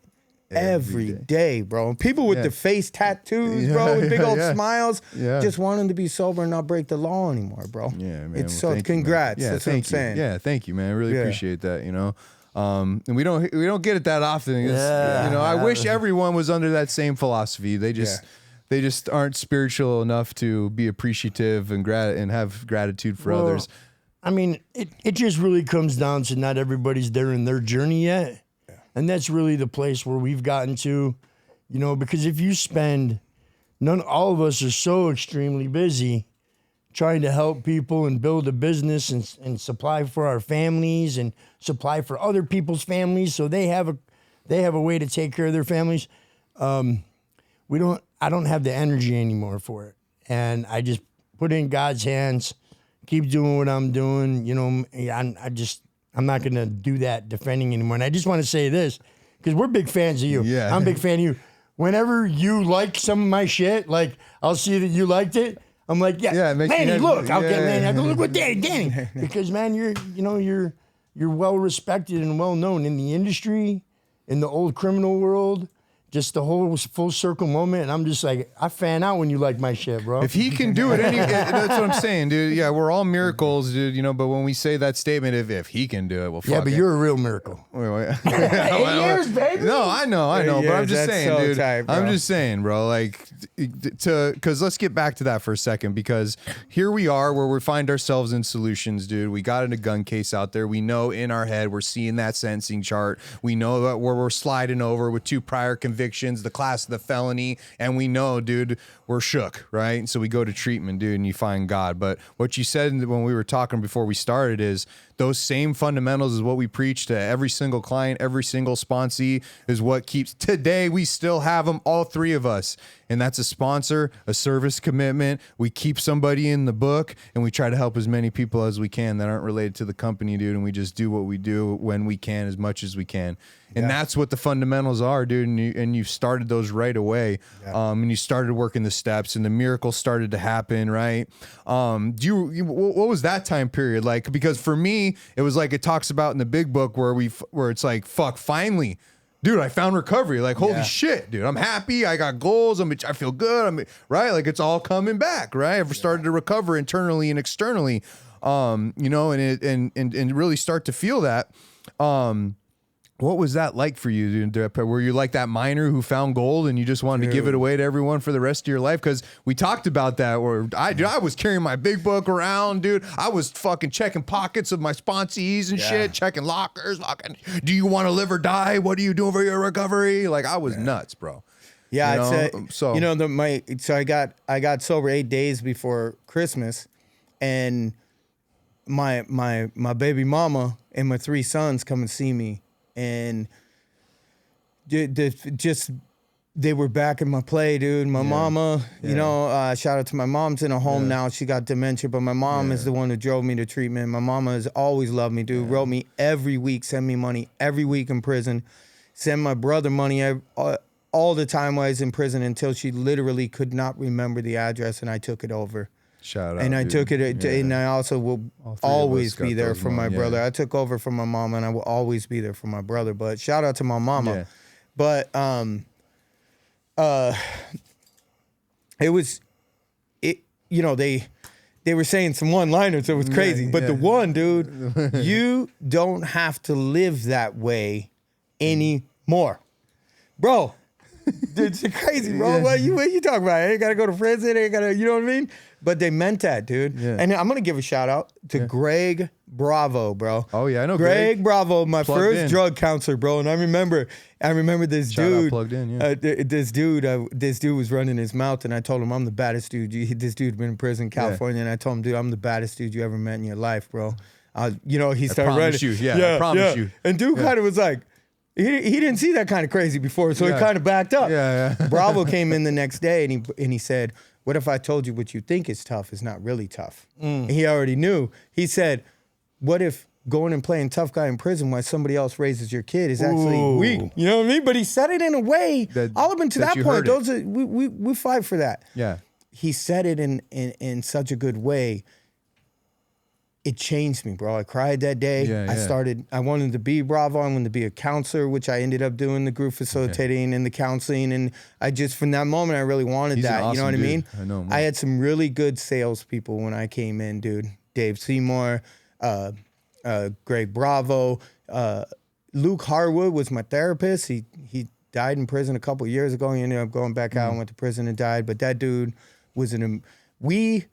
every day, bro. People with the face tattoos, bro, with big old smiles, just wanting to be sober and not break the law anymore, bro. Yeah, man. It's so congrats. That's what I'm saying. Yeah, thank you, man. I really appreciate that, you know. And we don't get it that often. You know, I wish everyone was under that same philosophy. They just aren't spiritual enough to be appreciative and have gratitude for others. I mean, it just really comes down to not everybody's there in their journey yet. And that's really the place where we've gotten to, you know, because if you spend, all of us are so extremely busy trying to help people and build a business and supply for our families and supply for other people's families so they have a way to take care of their families. I don't have the energy anymore for it. And I just put it in God's hands, keep doing what I'm doing. You know, I'm not going to do that defending anymore. And I just want to say this, because we're big fans of you. Yeah. I'm a big fan of you. Whenever you like some of my shit, like I'll see that you liked it. I'm like, Manny, look. I'll get Manny. I go, look what Danny. Because, man, you're well respected and well known in the industry, in the old criminal world. Just the whole full circle moment, and I'm just like, I fan out when you like my shit, bro. If he can do it, that's what I'm saying, dude. Yeah, we're all miracles, dude. You know, but when we say that statement, if he can do it, well, fuck yeah, but it. you're a real miracle. 8 years, baby. No, I know, but I'm just saying, dude. Tight, I'm just saying, bro. Like, because let's get back to that for a second, because here we are, where we find ourselves in solutions, dude. We got in a gun case out there. We know in our head we're seeing that sentencing chart. We know that where we're sliding over with 2 prior convictions. The class of the felony, and we know, dude, we're shook, right? So we go to treatment, dude, and you find God. But what you said when we were talking before we started is those same fundamentals is what we preach to every single client, every single sponsee, is what keeps today. We still have them, all 3 of us, and that's a sponsor, a service commitment. We keep somebody in the book, and we try to help as many people as we can that aren't related to the company, dude, and we just do what we do when we can, as much as we can. And that's what the fundamentals are, dude. And you started those right away. And you started working the steps, and the miracles started to happen, right? What was that time period like? Because for me, it was like it talks about in the big book where it's like, fuck, finally, dude, I found recovery. Like, holy shit, dude, I'm happy. I got goals. I feel good. Right? Like, it's all coming back, right? I've started to recover internally and externally, you know, and really start to feel that. What was that like for you, dude? Were you like that miner who found gold and you just wanted to give it away to everyone for the rest of your life? Because we talked about that. Where I was carrying my big book around, dude. I was fucking checking pockets of my sponsees and shit, checking lockers. Do you want to live or die? What are you doing for your recovery? Like, I was nuts, bro. Yeah, so I got sober 8 days before Christmas, and my baby mama and my 3 sons come and see me. And just they were back in my play, dude. My mama, you know, shout out to my mom's in a home now. She got dementia, but my mom is the one who drove me to treatment. My mama has always loved me, dude. Wrote me every week, send me money every week in prison. Send my brother money all the time while I was in prison until she literally could not remember the address, and I took it over. Shout out, and I took it, and I also will always be there for my brother. I took over from my mom, and I will always be there for my brother. But shout out to my mama. Yeah. But you know, they were saying some one-liners that was crazy. But the one, dude, you don't have to live that way anymore, bro. Dude, it's crazy, bro. What you talking about? I ain't got to go to prison. I ain't got to, you know what I mean? But they meant that, dude. Yeah. And I'm going to give a shout out to Greg Bravo, bro. Oh, yeah, I know Greg Bravo, my first drug counselor, bro. And I remember this dude. Plugged in, yeah. This dude was running his mouth, and I told him, I'm the baddest dude. This dude's been in prison in California, and I told him, dude, I'm the baddest dude you ever met in your life, bro. He started running. I promise you. And dude kind of was like, he didn't see that kind of crazy before, so he kind of backed up. Yeah. Bravo came in the next day, and he said, what if I told you what you think is tough is not really tough? And he already knew. He said, what if going and playing tough guy in prison while somebody else raises your kid is actually weak? You know what I mean? But he said it in a way, all up until that point, we fight for that. Yeah. He said it in such a good way. It changed me, bro. I cried that day. I wanted to be Bravo. I wanted to be a counselor, which I ended up doing the group facilitating and the counseling. And I just, from that moment, I really wanted that. Awesome, you know what I mean? I know. Man. I had some really good salespeople when I came in, dude. Dave Seymour, Greg Bravo, Luke Harwood was my therapist. He died in prison a couple years ago. He ended up going back out and went to prison and died. But that dude was we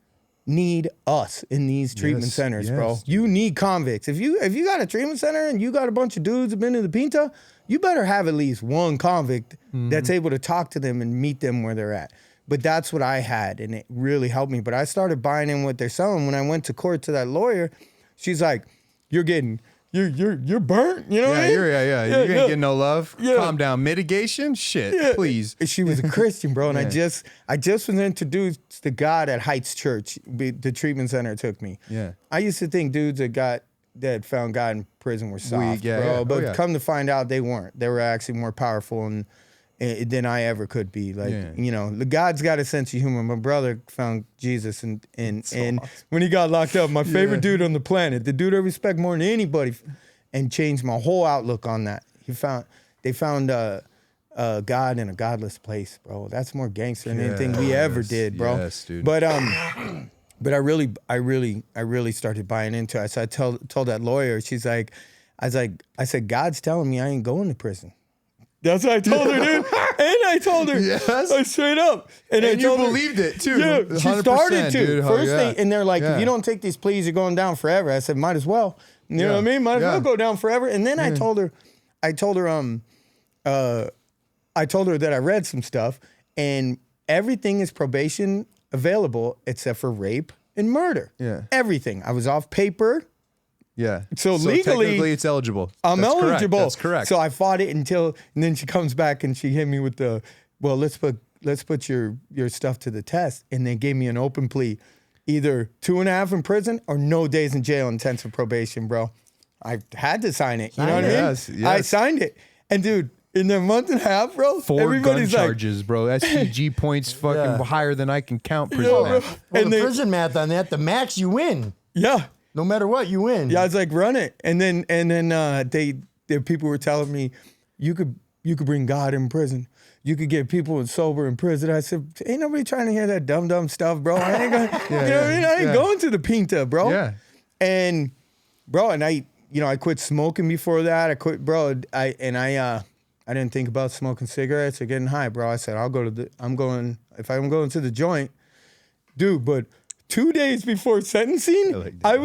need us in these treatment centers, bro. You need convicts. If you got a treatment center and you got a bunch of dudes who've been in the Pinta, you better have at least one convict that's able to talk to them and meet them where they're at. But that's what I had, and it really helped me. But I started buying in what they're selling. When I went to court to that lawyer, she's like, you're burnt. You know what I mean? You ain't getting no love. Calm down. Mitigation? Shit, please. She was a Christian, bro. And I just was introduced to God at Heights Church. The treatment center took me. Yeah. I used to think dudes that found God in prison were soft, bro. But come to find out, they weren't. They were actually more powerful than I ever could be. The God's got a sense of humor. My brother found Jesus, and awesome. When he got locked up, my favorite dude on the planet, the dude I respect more than anybody, and changed my whole outlook on that. They found God in a godless place, bro. That's more gangster than anything we ever did, bro. Yes, dude. But I really started buying into it. So I told that lawyer, I said, God's telling me I ain't going to prison. That's what I told her, dude. And I told her, straight up. And you believed it, too. Yeah, she started to. Dude. First thing, and they're like, if you don't take these pleas, you're going down forever. I said, might as well. You know what I mean? Might as well go down forever. And then I told her that I read some stuff, and everything is probation available except for rape and murder. Yeah. Everything. I was off paper. Yeah. So legally, technically it's eligible. I'm eligible. That's correct. So I fought it and then she comes back and she hit me with let's put your stuff to the test. And they gave me an open plea, either 2.5 in prison or no days in jail, intensive probation, bro. I had to sign it. You know what I mean? Yes. I signed it. And dude, in a month and a half, bro, 4 gun charges, bro. SPG points fucking higher than I can count prison math. Well, the prison math on that, the max you win. Yeah. No matter what, you win. Yeah, I was like, run it. And then the people were telling me, you could bring God in prison. You could get people sober in prison. I said, ain't nobody trying to hear that dumb stuff, bro. I ain't going, you know what I mean? I ain't going to the Pinta, bro. Yeah. And bro, and I quit smoking before that. I quit, bro. I didn't think about smoking cigarettes or getting high, bro. I said, if I'm going to the joint, dude, but 2 days before sentencing, I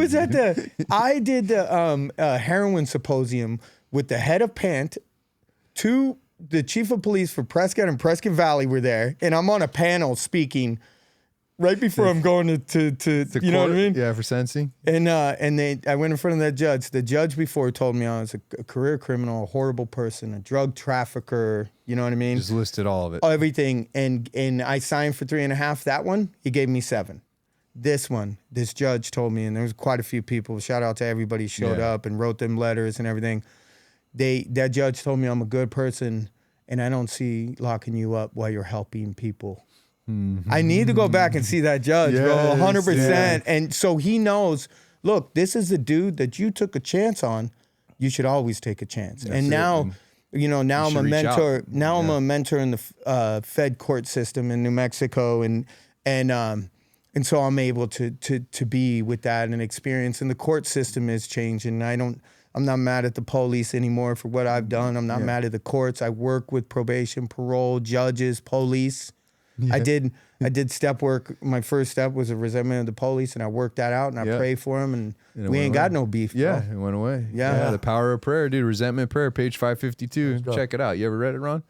did the heroin symposium with the head of PANT, the chief of police for Prescott and Prescott Valley were there, and I'm on a panel speaking right before I'm going to you know what I mean? Yeah, for sentencing. And I went in front of that judge. The judge before told me I was a career criminal, a horrible person, a drug trafficker. You know what I mean? Just listed all of it. Everything. And I signed for 3.5. That one, he gave me 7. This judge told me, and there was quite a few people, shout out to everybody who showed up and wrote them letters and everything. That judge told me I'm a good person and I don't see locking you up while you're helping people. Mm-hmm. I need to go back and see that judge, bro, 100%. Yeah. And so he knows, look, this is the dude that you took a chance on. You should always take a chance. That's and now, now I'm a mentor. Now I'm a mentor in the Fed court system in New Mexico, and so I'm able to be with that and experience. And the court system is changing. I'm I'm not mad at the police anymore for what I've done. I'm not mad at the courts. I work with probation, parole, judges, police. I did step work. My first step was a resentment of the police, and I worked that out, and I prayed for them, and we ain't got no beef. Yeah, bro. it went away. Yeah. The power of prayer, dude. Resentment prayer, page 552. Check it out. You ever read it, Ron?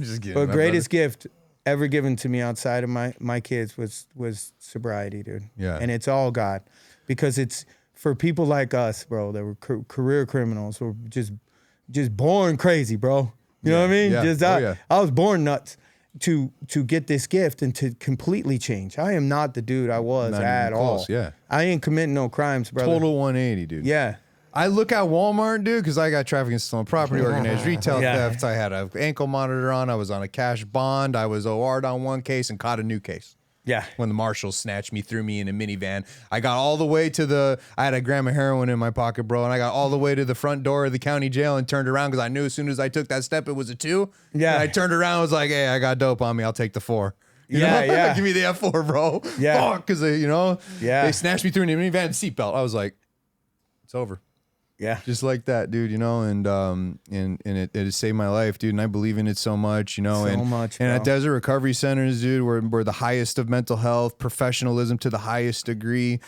Just kidding. But greatest gift ever given to me outside of my kids was sobriety, dude. Yeah. And it's all God, because it's for people like us, bro, that were career criminals, who were just born crazy, bro. You know what I mean? Yeah. I was born nuts to get this gift and to completely change. I am not the dude I was Not at even all. close, yeah. I ain't committing no crimes, brother. Total 180, dude. Yeah. I look at Walmart, dude, because I got trafficking and stolen property, organized retail theft. I had an ankle monitor on. I was on a cash bond. I was OR'd on one case and caught a new case. Yeah. When the marshals snatched me, threw me in a minivan. I got all the way to I had a gram of heroin in my pocket, bro, and I got all the way to the front door of the county jail and turned around because I knew as soon as I took that step, it was a 2. Yeah. And I turned around and was like, hey, I got dope on me. I'll take the 4. You Yeah, know? yeah. Give me the F4, bro. Yeah. Fuck, because they snatched me through in a minivan seatbelt. I was like, it's over. Yeah. Just like that, dude, and it has saved my life, dude, and I believe in it so much, So and much, and bro. at Desert Recovery Centers, dude, we're the highest of mental health, professionalism to the highest degree,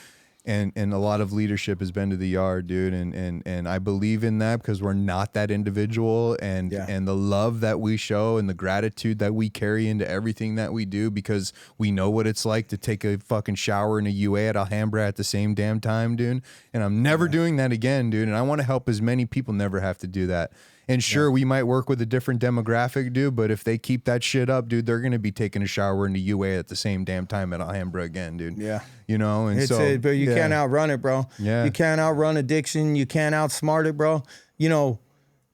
and a lot of leadership has been to the yard, dude, and I believe in that because we're not that individual, and the love that we show and the gratitude that we carry into everything that we do, because we know what it's like to take a fucking shower in a UA at Alhambra at the same damn time, dude, and I'm never doing that again, dude, and I want to help as many people never have to do that. And sure, we might work with a different demographic, dude, but if they keep that shit up, dude, they're going to be taking a shower in the UA at the same damn time at Alhambra again, dude. Yeah. And It's so. it, but you can't outrun it, bro. Yeah. You can't outrun addiction. You can't outsmart it, bro.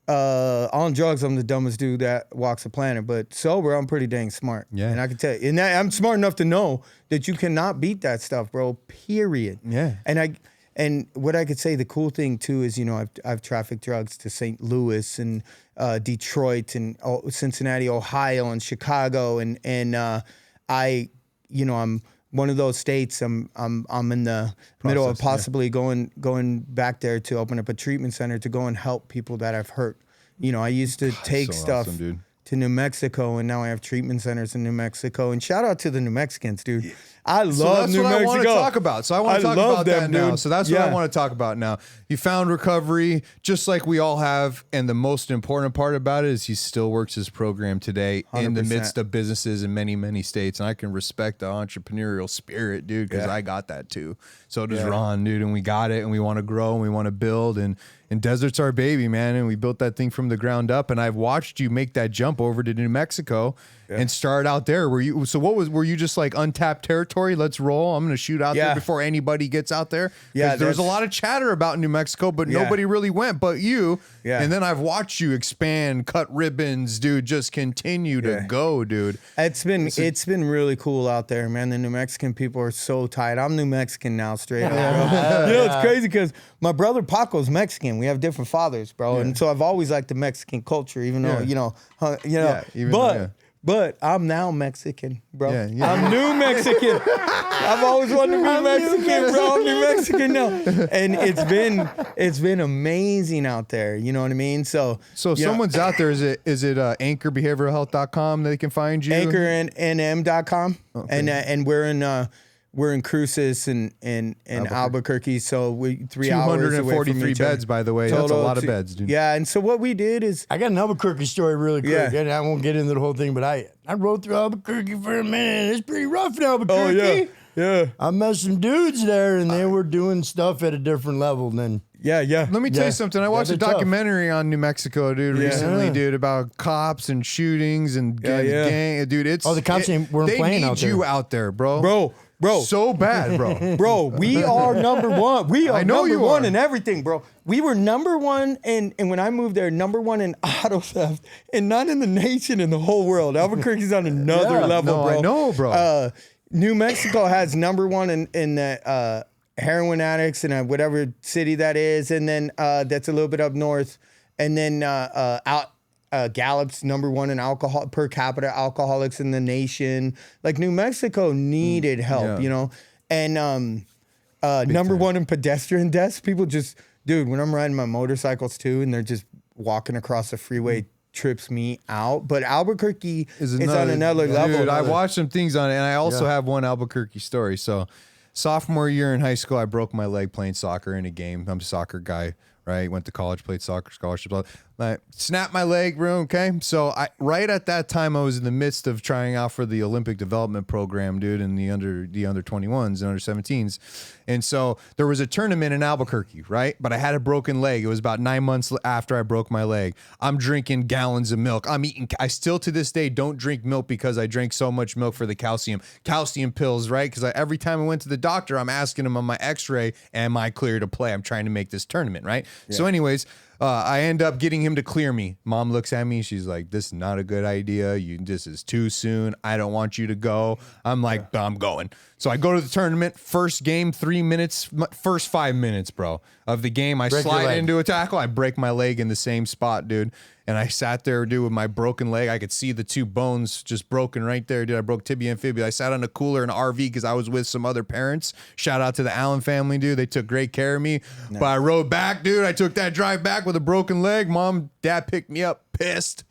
On drugs, I'm the dumbest dude that walks the planet, but sober, I'm pretty dang smart. Yeah. And I can tell you, and I'm smart enough to know that you cannot beat that stuff, bro, period. Yeah. And what I could say, the cool thing too is, I've trafficked drugs to St. Louis and Detroit and Cincinnati, Ohio, and Chicago, and I'm one of those states. I'm in the middle of possibly going back there to open up a treatment center to go and help people that I've hurt. I used to take so stuff awesome, dude. to New Mexico, and now I have treatment centers in New Mexico. And shout out to the New Mexicans, dude. I love New Mexico. That's what I want to talk about. So I want to talk about that now. Dude. So that's what I want to talk about now. You found recovery, just like we all have. And the most important part about it is he still works his program today 100%. In the midst of businesses in many, many states. And I can respect the entrepreneurial spirit, dude, because I got that too. So does Ron, dude. And we got it, and we want to grow, and we want to build. And Desert's our baby, man. And we built that thing from the ground up. And I've watched you make that jump over to New Mexico and start out there. Were you just like untapped territory? Let's roll. I'm going to shoot out there before anybody gets out there. Yeah. There was a lot of chatter about New Mexico, but nobody really went but you. Yeah. And then I've watched you expand, cut ribbons, dude, just continue to go, dude. It's been really cool out there, man. The New Mexican people are so tight. I'm New Mexican now, straight up, bro. It's crazy because my brother Paco's Mexican. We have different fathers, bro. And so I've always liked the Mexican culture, even though, but I'm now Mexican, bro. I'm New Mexican. I've always wanted to be Mexican, bro. I'm New Mexican now. And it's been amazing out there. You know what I mean? So someone's out there. Is it anchorbehavioralhealth.com that they can find you? AnchorNM.com. Okay. And we're in Cruces and Albuquerque, so we 3 hours away from 243 each other. beds, by the way. That's a lot of beds, dude. Yeah, and so what we did is I got an Albuquerque story really quick. And I won't get into the whole thing, but I rode through Albuquerque for a minute. It's pretty rough in Albuquerque. Oh yeah. I met some dudes there, and they were doing stuff at a different level than. Yeah. Let me tell you something. I watched a documentary on New Mexico, dude, recently, dude, about cops and shootings and gang. Dude, the cops weren't playing out there. They need you out there, bro. Bro, so bad, bro. Bro, we are number one. We are number one are. in everything, bro. We were number one, and when I moved there, number one in auto theft, and not in the nation, in the whole world. Albuquerque's on another level, bro. I know, bro. New Mexico has number one in the heroin addicts in whatever city that is, and then that's a little bit up north, and then Gallup's number one in alcohol per capita alcoholics in the nation. Like New Mexico needed help, and number one in pedestrian deaths. People just dude, when I'm riding my motorcycles too, and they're just walking across the freeway, trips me out. But Albuquerque is on another level. Dude, I watched some things on it, and I also have one Albuquerque story. So, sophomore year in high school, I broke my leg playing soccer in a game. I'm a soccer guy, right? Went to college, played soccer, scholarships. I snapped my leg, bro. Okay, so right at that time, I was in the midst of trying out for the Olympic development program, dude, in the under 21s and under 17s, and so there was a tournament in Albuquerque, right? But I had a broken leg. It was about 9 months after I broke my leg. I'm drinking gallons of milk. I still to this day don't drink milk because I drank so much milk for the calcium pills, right? Because every time I went to the doctor, I'm asking him on my X-ray, am I clear to play? I'm trying to make this tournament, right? Yeah. So, anyways. I end up getting him to clear me. Mom looks at me. She's like, this is not a good idea. This is too soon. I don't want you to go. I'm like, I'm going. So I go to the tournament. First game, 3 minutes. First 5 minutes, bro, of the game. I slide into a tackle. I break my leg in the same spot, dude. And I sat there, dude, with my broken leg. I could see the 2 bones just broken right there, dude. I broke tibia and fibula. I sat on a cooler in an RV because I was with some other parents. Shout out to the Allen family, dude. They took great care of me. No. But I rode back, dude. I took that drive back with a broken leg. Mom, dad picked me up, pissed.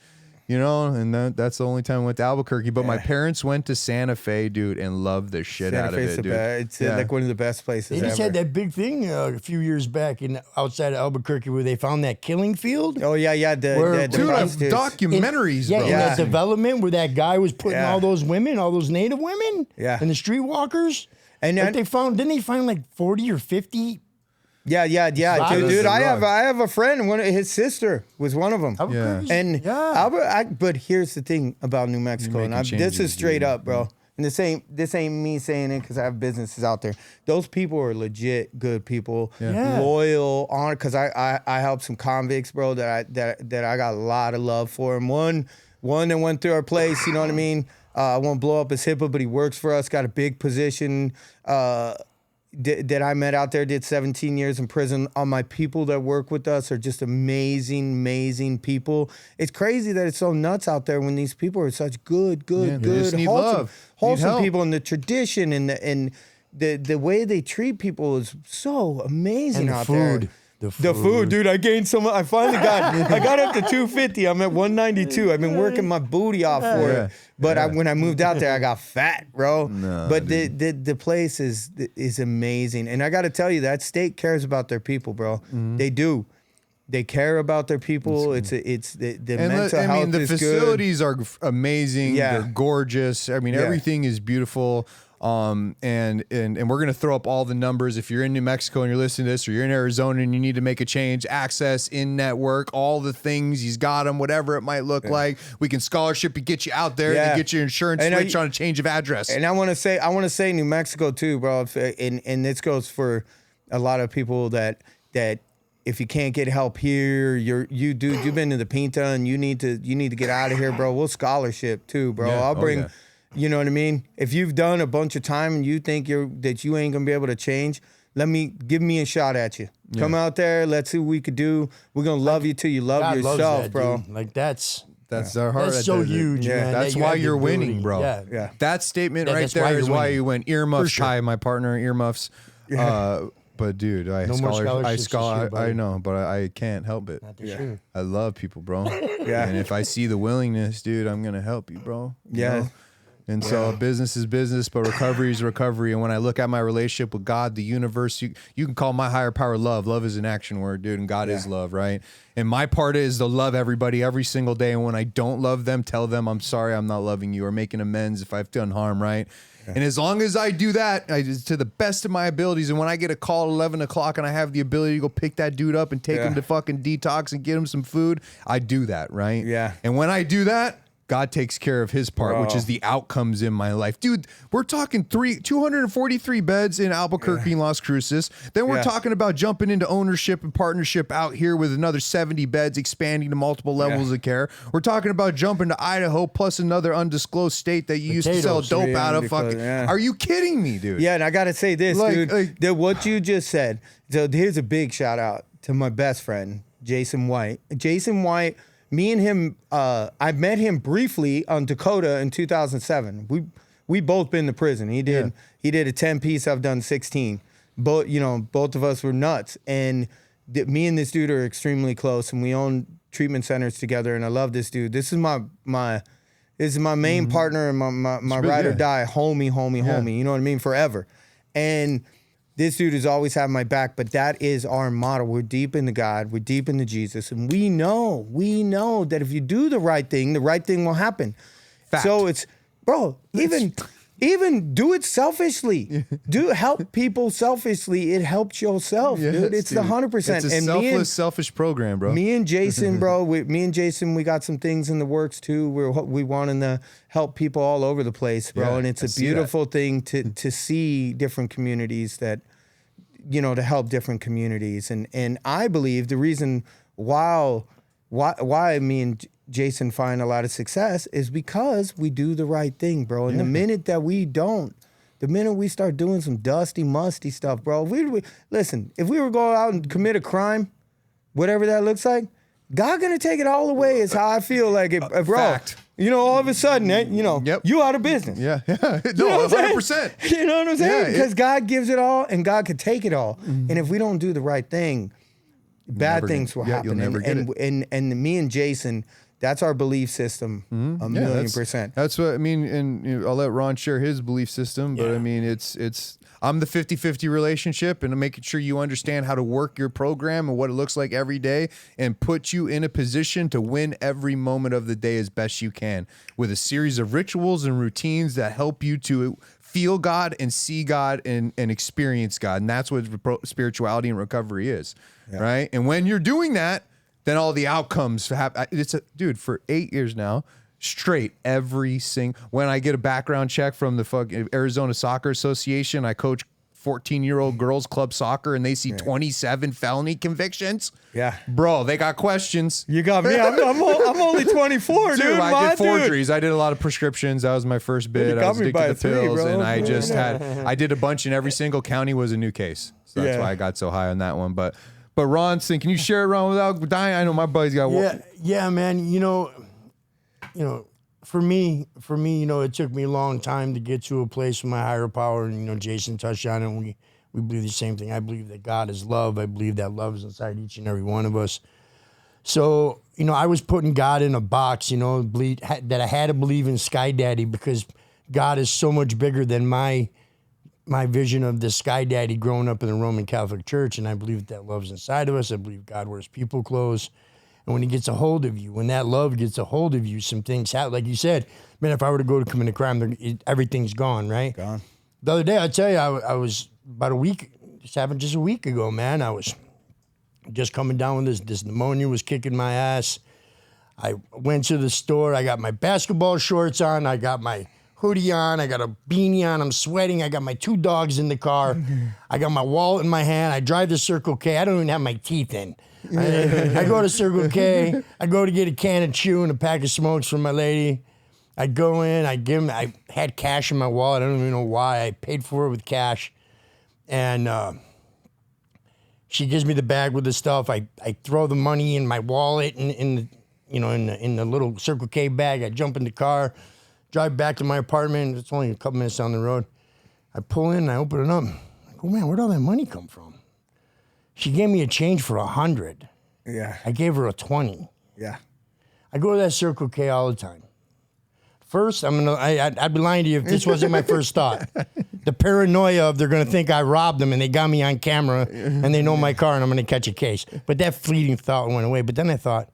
You know, and that's the only time I went to Albuquerque. But my parents went to Santa Fe, dude, and loved the shit out of it, dude. It's like one of the best places They just had that big thing a few years back outside of Albuquerque where they found that killing field. Oh, yeah. Dude, documentaries, bro. In that development where that guy was putting all those women, all those native women, and the streetwalkers. And didn't they find like 40 or 50? Yeah, dude. I have a friend. His sister was one of them. And but here's the thing about New Mexico, and this is straight up, bro. And this ain't me saying it because I have businesses out there. Those people are legit good people, loyal, honest. Because I helped some convicts, bro. That I got a lot of love for. And one that went through our place. You know what I mean? I won't blow up his HIPAA, but he works for us. Got a big position. That I met out there, did 17 years in prison. All my people that work with us are just amazing people. It's crazy that it's so nuts out there when these people are such good, wholesome people, and the tradition and the way they treat people is so amazing out there. The food, dude. I gained so much. I finally I got up to 250. I'm at 192. I've been working my booty off for it. But when I moved out there, I got fat, bro. But the place is amazing. And I got to tell you, that state cares about their people, bro. Mm-hmm. They do. They care about their people. It's the mental health. I mean, the facilities are amazing. Yeah. They're gorgeous. I mean, everything is beautiful. And we're going to throw up all the numbers. If you're in New Mexico and you're listening to this, or you're in Arizona and you need to make a change, access, in-network, all the things, he's got them, whatever it might look like. We can scholarship you, get you out there, and get your insurance switch on a change of address. And I want to say New Mexico too, bro. And this goes for a lot of people that if you can't get help here, you've been to the Pinta and you need to get out of here, bro. We'll scholarship too, bro. I'll bring. You know what I mean? If you've done a bunch of time and you think that you ain't gonna be able to change, give me a shot at you. Come out there, let's see what we could do. We're gonna love you till you love God yourself, that, bro. Dude. Like that's our heart. That's so huge, man. That's why you're winning, bro. Yeah. That statement right there is why you win. Earmuffs, Ty, my partner, earmuffs. But dude, I know, but I can't help it. I love people, bro. And if I see the willingness, dude, I'm gonna help you, bro. You know? And so business is business, but recovery is recovery. And when I look at my relationship with God, the universe, you can call my higher power love. Love is an action word, dude, and God is love, right? And my part is to love everybody every single day. And when I don't love them, tell them I'm sorry, I'm not loving you, or making amends if I've done harm, right? And as long as I do that, to the best of my abilities, and when I get a call at 11 o'clock and I have the ability to go pick that dude up and take him to fucking detox and get him some food, I do that, right? Yeah. And when I do that, God takes care of his part, which is the outcomes in my life. Dude, we're talking 243 beds in Albuquerque and Las Cruces. Then we're talking about jumping into ownership and partnership out here with another 70 beds, expanding to multiple levels of care. We're talking about jumping to Idaho plus another undisclosed state that you used to sell dope out of. Are you kidding me, dude? Yeah, and I got to say this, dude. What you just said. So here's a big shout out to my best friend, Jason White. Jason White, me and him, I met him briefly on Dakota in 2007. We both been to prison. He did a 10-piece. I've done 16. Both of us were nuts. And me and this dude are extremely close, and we own treatment centers together, and I love this dude. This is my main partner and my ride or die, homie. You know what I mean? Forever. And this dude has always had my back, but that is our model. We're deep into God. We're deep into Jesus. And we know that if you do the right thing will happen. Fact. So it's, bro, even do it selfishly. Do help people selfishly. It helps yourself, dude. It's the 100%. It's a selfless, selfish program, bro. Me and Jason, bro. We got some things in the works too. We wanting to help people all over the place, bro. Yeah, and it's a beautiful thing to see different communities that, to help different communities. And I believe the reason why me and Jason find a lot of success is because we do the right thing, bro. And the minute that we don't, the minute we start doing some dusty, musty stuff, bro, listen, if we were going out and commit a crime, whatever that looks like, God gonna take it all away is how I feel like it, bro. Fact. All of a sudden, you out of business. Yeah. No, 100%. You know what I'm saying? Yeah, Because God gives it all and God could take it all. And if we don't do the right thing, bad things will happen. You'll never get it. And me and Jason, that's our belief system, a million percent. That's what I mean, and I'll let Ron share his belief system, but I mean, it's I'm the 50-50 relationship, and I'm making sure you understand how to work your program and what it looks like every day, and put you in a position to win every moment of the day as best you can with a series of rituals and routines that help you to feel God and see God and experience God, and that's what spirituality and recovery is, right? And when you're doing that, then all the outcomes happen. Dude, for 8 years now, straight, when I get a background check from the fucking Arizona Soccer Association, I coach 14-year-old girls club soccer, and they see 27 felony convictions. Yeah. Bro, they got questions. You got me. I'm only 24, dude. I did forgeries. I did a lot of prescriptions. That was my first bit. I was addicted to pills, and I just I did a bunch, and every single county was a new case. So that's why I got so high on that one. But Ron, can you share it, Ron, without dying? I know my buddy's got one. Yeah, man. For me, it took me a long time to get to a place with my higher power. And, Jason touched on it. And we believe the same thing. I believe that God is love. I believe that love is inside each and every one of us. So, I was putting God in a box, that I had to believe in Sky Daddy, because God is so much bigger than my vision of the Sky Daddy growing up in the Roman Catholic Church. And I believe that love's inside of us. I believe God wears people clothes. And when he gets a hold of you, when that love gets a hold of you, some things happen. Like you said, man, if I were to go to commit a crime, everything's gone, right? Gone. The other day, I tell you, I was about a week ago, man. I was just coming down with this pneumonia was kicking my ass. I went to the store. I got my basketball shorts on. I got my hoodie on. I got a beanie on. I'm sweating. I got my 2 dogs in the car. I got my wallet in my hand. I drive to Circle K. I don't even have my teeth in. I go to Circle K. I go to get a can of chew and a pack of smokes from my lady. I go in. I had cash in my wallet. I don't even know why. I paid for it with cash. And she gives me the bag with the stuff. I throw the money in my wallet in the little Circle K bag. I jump in the car, drive back to my apartment. It's only a couple minutes down the road. I pull in and I open it up. I go, man, where'd all that money come from? She gave me a change for 100. Yeah. I gave her a 20. Yeah. I go to that Circle K all the time. First, I'd be lying to you if this wasn't my first thought. The paranoia of they're going to think I robbed them and they got me on camera and they know my car and I'm going to catch a case. But that fleeting thought went away. But then I thought,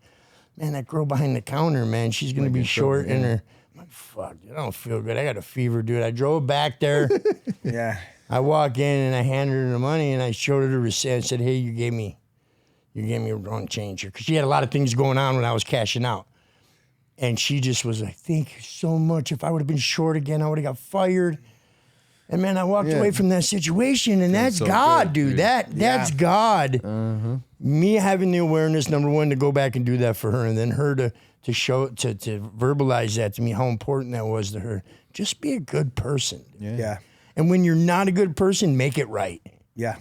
man, that girl behind the counter, man, she's going to be short in her. I'm like, fuck, I don't feel good. I got a fever, dude. I drove back there. Yeah. I walk in and I handed her the money and I showed her the receipt and said, hey, you gave me a wrong change here. Because she had a lot of things going on when I was cashing out. And she just was like, thank you so much. If I would have been short again, I would have got fired. And man, I walked away from that situation, and that's so God, dude. That's God. Me having the awareness, number one, to go back and do that for her, and then her to verbalize that to me, how important that was to her. Just be a good person. Yeah. And when you're not a good person, make it right. Yeah.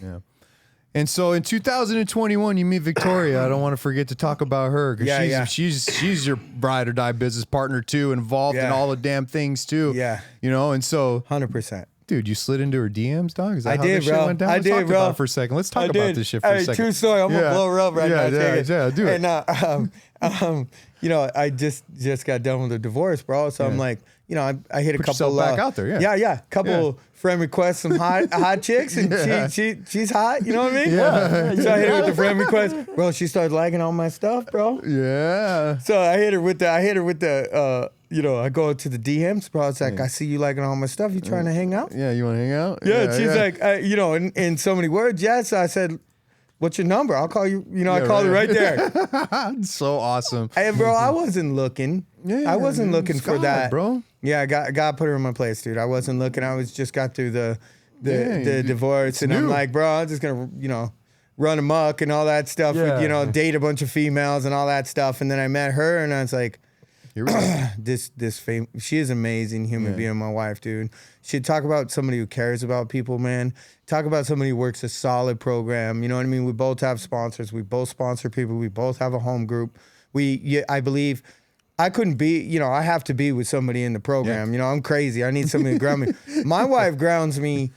And so in 2021, you meet Victoria. I don't want to forget to talk about her, because she's your ride or die business partner too, involved in all the damn things too. Yeah. And so 100%. Dude, you slid into her DMs, dog? Is that I how did, this shit bro. went down? I Let's did, talk bro. about it for a second. Let's talk about this shit for a second. True story. I'm gonna blow her up right now. Yeah, do it. And you know, I just got done with a divorce, bro. So I'm like, you know, I hit a Put couple yourself back out there, couple friend requests, some hot chicks, and she's hot. You know what I mean? Yeah. So I hit her with the friend request, bro. She started liking all my stuff, bro. Yeah. So I hit her with the. You know, I go to the DMs, bro. It's like, I see you liking all my stuff. You trying to hang out? Yeah, you want to hang out? Yeah, she's like, you know, in so many words, yes. I said, what's your number? I'll call you. You know, I called her right there. So awesome. Hey, bro, I wasn't looking. I wasn't looking for that, bro. Yeah, God put her in my place, dude. I wasn't looking. I was just got through the divorce, and I'm like, bro, I'm just gonna, you know, run amok and all that stuff. Yeah. You know, date a bunch of females and all that stuff. And then I met her, and I was like, Here we go. she is an amazing human being, my wife, dude. She'd talk about somebody who cares about people, man. Talk about somebody who works a solid program. You know what I mean? We both have sponsors. We both sponsor people. We both have a home group. I believe I couldn't be, you know, I have to be with somebody in the program. You know, I'm crazy. I need somebody to ground me. My wife grounds me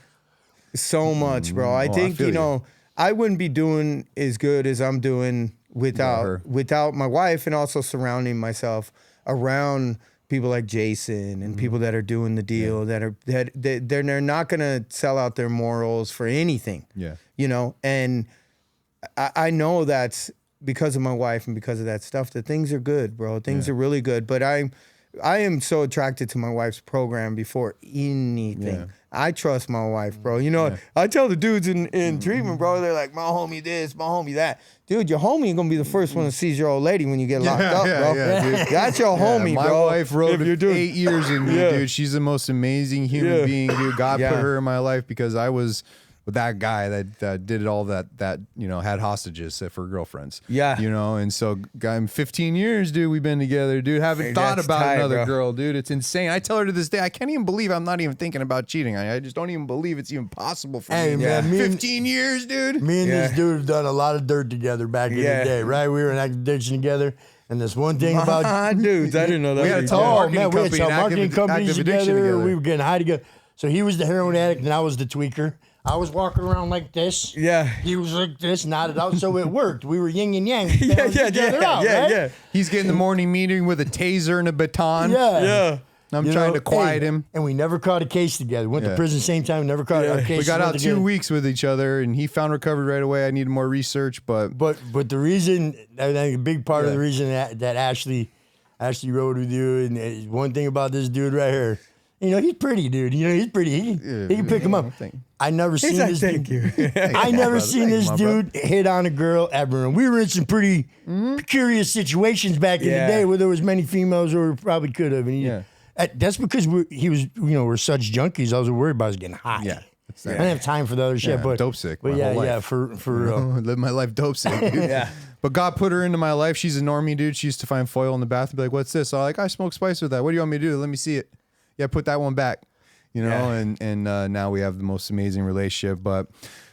so much, bro. I think, you know, I wouldn't be doing as good as I'm doing without my wife, and also surrounding myself around people like Jason and people that are doing the deal, they're not gonna sell out their morals for anything. Yeah, you know, and I know that's because of my wife and because of that stuff. That things are good, bro. Things are really good. But I am so attracted to my wife's program before anything. Yeah. I trust my wife, bro. You know, I tell the dudes in treatment, bro, they're like, my homie this, my homie that. Dude, your homie ain't gonna be the first one to seize your old lady when you get locked up, bro. Dude. That's your homie, my bro. My wife wrote 8 years in me, dude. She's the most amazing human being, dude. God put her in my life because I was with that guy that did all that you know, had hostages for girlfriends. Yeah. You know, and so I'm 15 years, dude, we've been together, dude. Haven't thought about another girl, dude. It's insane. I tell her to this day, I can't even believe I'm not even thinking about cheating. I just don't even believe it's even possible for me. Man, 15 years, dude. Me and this dude have done a lot of dirt together back in the day, right? We were in acquisition together. And there's one thing about dudes, I didn't know that. We had a marketing companies together. We were getting high together. So he was the heroin addict and I was the tweaker. I was walking around like this. Yeah. He was like this, nodded out. So it worked. We were yin and yang. Yeah. He's getting the morning meeting with a taser and a baton. Yeah. I'm trying to quiet him. And we never caught a case together. Went to prison same time, never caught a case. We got out 2 weeks with each other, and he found recovery right away. I needed more research, but the reason, I think a big part of the reason that Ashley rode with you, and one thing about this dude right here, you know, he's pretty, dude. You know, he's pretty. He can pick him up. I never seen this. Thank you. I never seen this dude hit on a girl ever. And we were in some pretty curious situations back in the day where there was many females who probably could have. And that's because we're such junkies. I was worried about us getting high. Yeah. I didn't have time for the other shit. But dope sick. But for real. Live my life dope sick. Dude. But God put her into my life. She's a normie, dude. She used to find foil in the bathroom. Be like, what's this? I'm like, I smoke spice with that. What do you want me to do? Let me see it. Yeah, put that one back. You know, and now we have the most amazing relationship. But,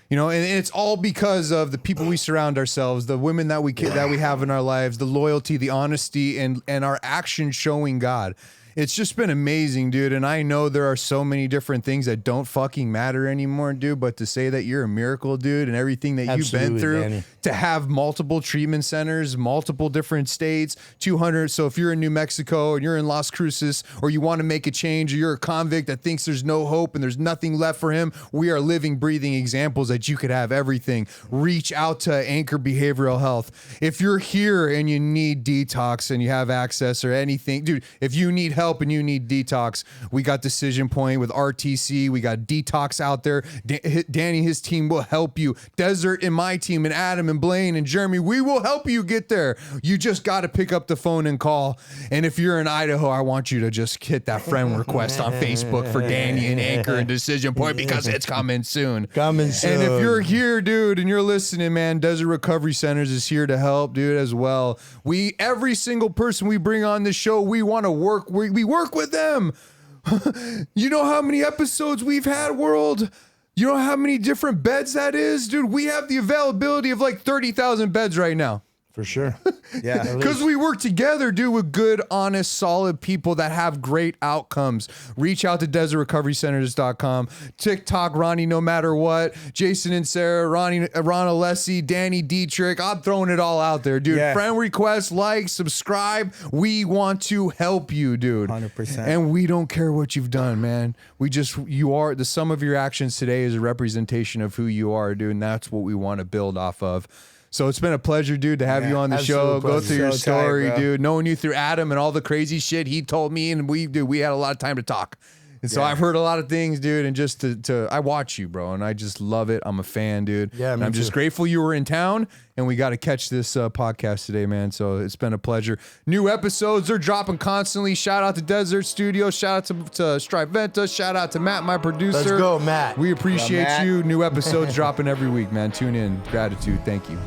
you know, and it's all because of the people we surround ourselves, the women that we have in our lives, the loyalty, the honesty, and our action showing God. It's just been amazing, dude. And I know there are so many different things that don't fucking matter anymore, dude. But to say that you're a miracle, dude, and everything that you've been through, Danny. To have multiple treatment centers, multiple different states, 200. So if you're in New Mexico and you're in Las Cruces, or you want to make a change, or you're a convict that thinks there's no hope and there's nothing left for him, we are living, breathing examples that you could have everything. Reach out to Anchor Behavioral Health. If you're here and you need detox and you have access or anything, dude, if you need help and you need detox, we got Decision Point with RTC. We got Detox out there. Danny, his team will help you. Desert and my team, and Adam and Blaine and Jeremy, we will help you get there. You just got to pick up the phone and call. And if you're in Idaho, I want you to just hit that friend request on Facebook for Danny and Anchor and Decision Point, because it's coming soon. Coming soon. And if you're here, dude, and you're listening, man, Desert Recovery Centers is here to help, dude, as well. Every single person we bring on this show, we want to work. We work with them. You know how many episodes we've had, world? You know how many different beds that is? Dude, we have the availability of like 30,000 beds right now. For sure. Yeah. Because we work together, dude, with good, honest, solid people that have great outcomes. Reach out to desertrecoverycenters.com. TikTok, Ronnie, no matter what. Jason and Sarah, Ron Alessi, Danny Diederich. I'm throwing it all out there, dude. Yeah. Friend request, like, subscribe. We want to help you, dude. 100%. And we don't care what you've done, man. You are, the sum of your actions today is a representation of who you are, dude. And that's what we want to build off of. So it's been a pleasure, dude, to have you on the show. Go through your story, dude. Knowing you through Adam and all the crazy shit he told me, and we had a lot of time to talk. And so I've heard a lot of things, dude, and just I watch you, bro, and I just love it. I'm a fan, dude. Yeah, and I'm just grateful you were in town, and we got to catch this podcast today, man. So it's been a pleasure. New episodes are dropping constantly. Shout out to Desert Studio. Shout out to Striventa. Shout out to Matt, my producer. Let's go, Matt. We appreciate Matt. you. New episodes dropping every week, man. Tune in. Gratitude. Thank you.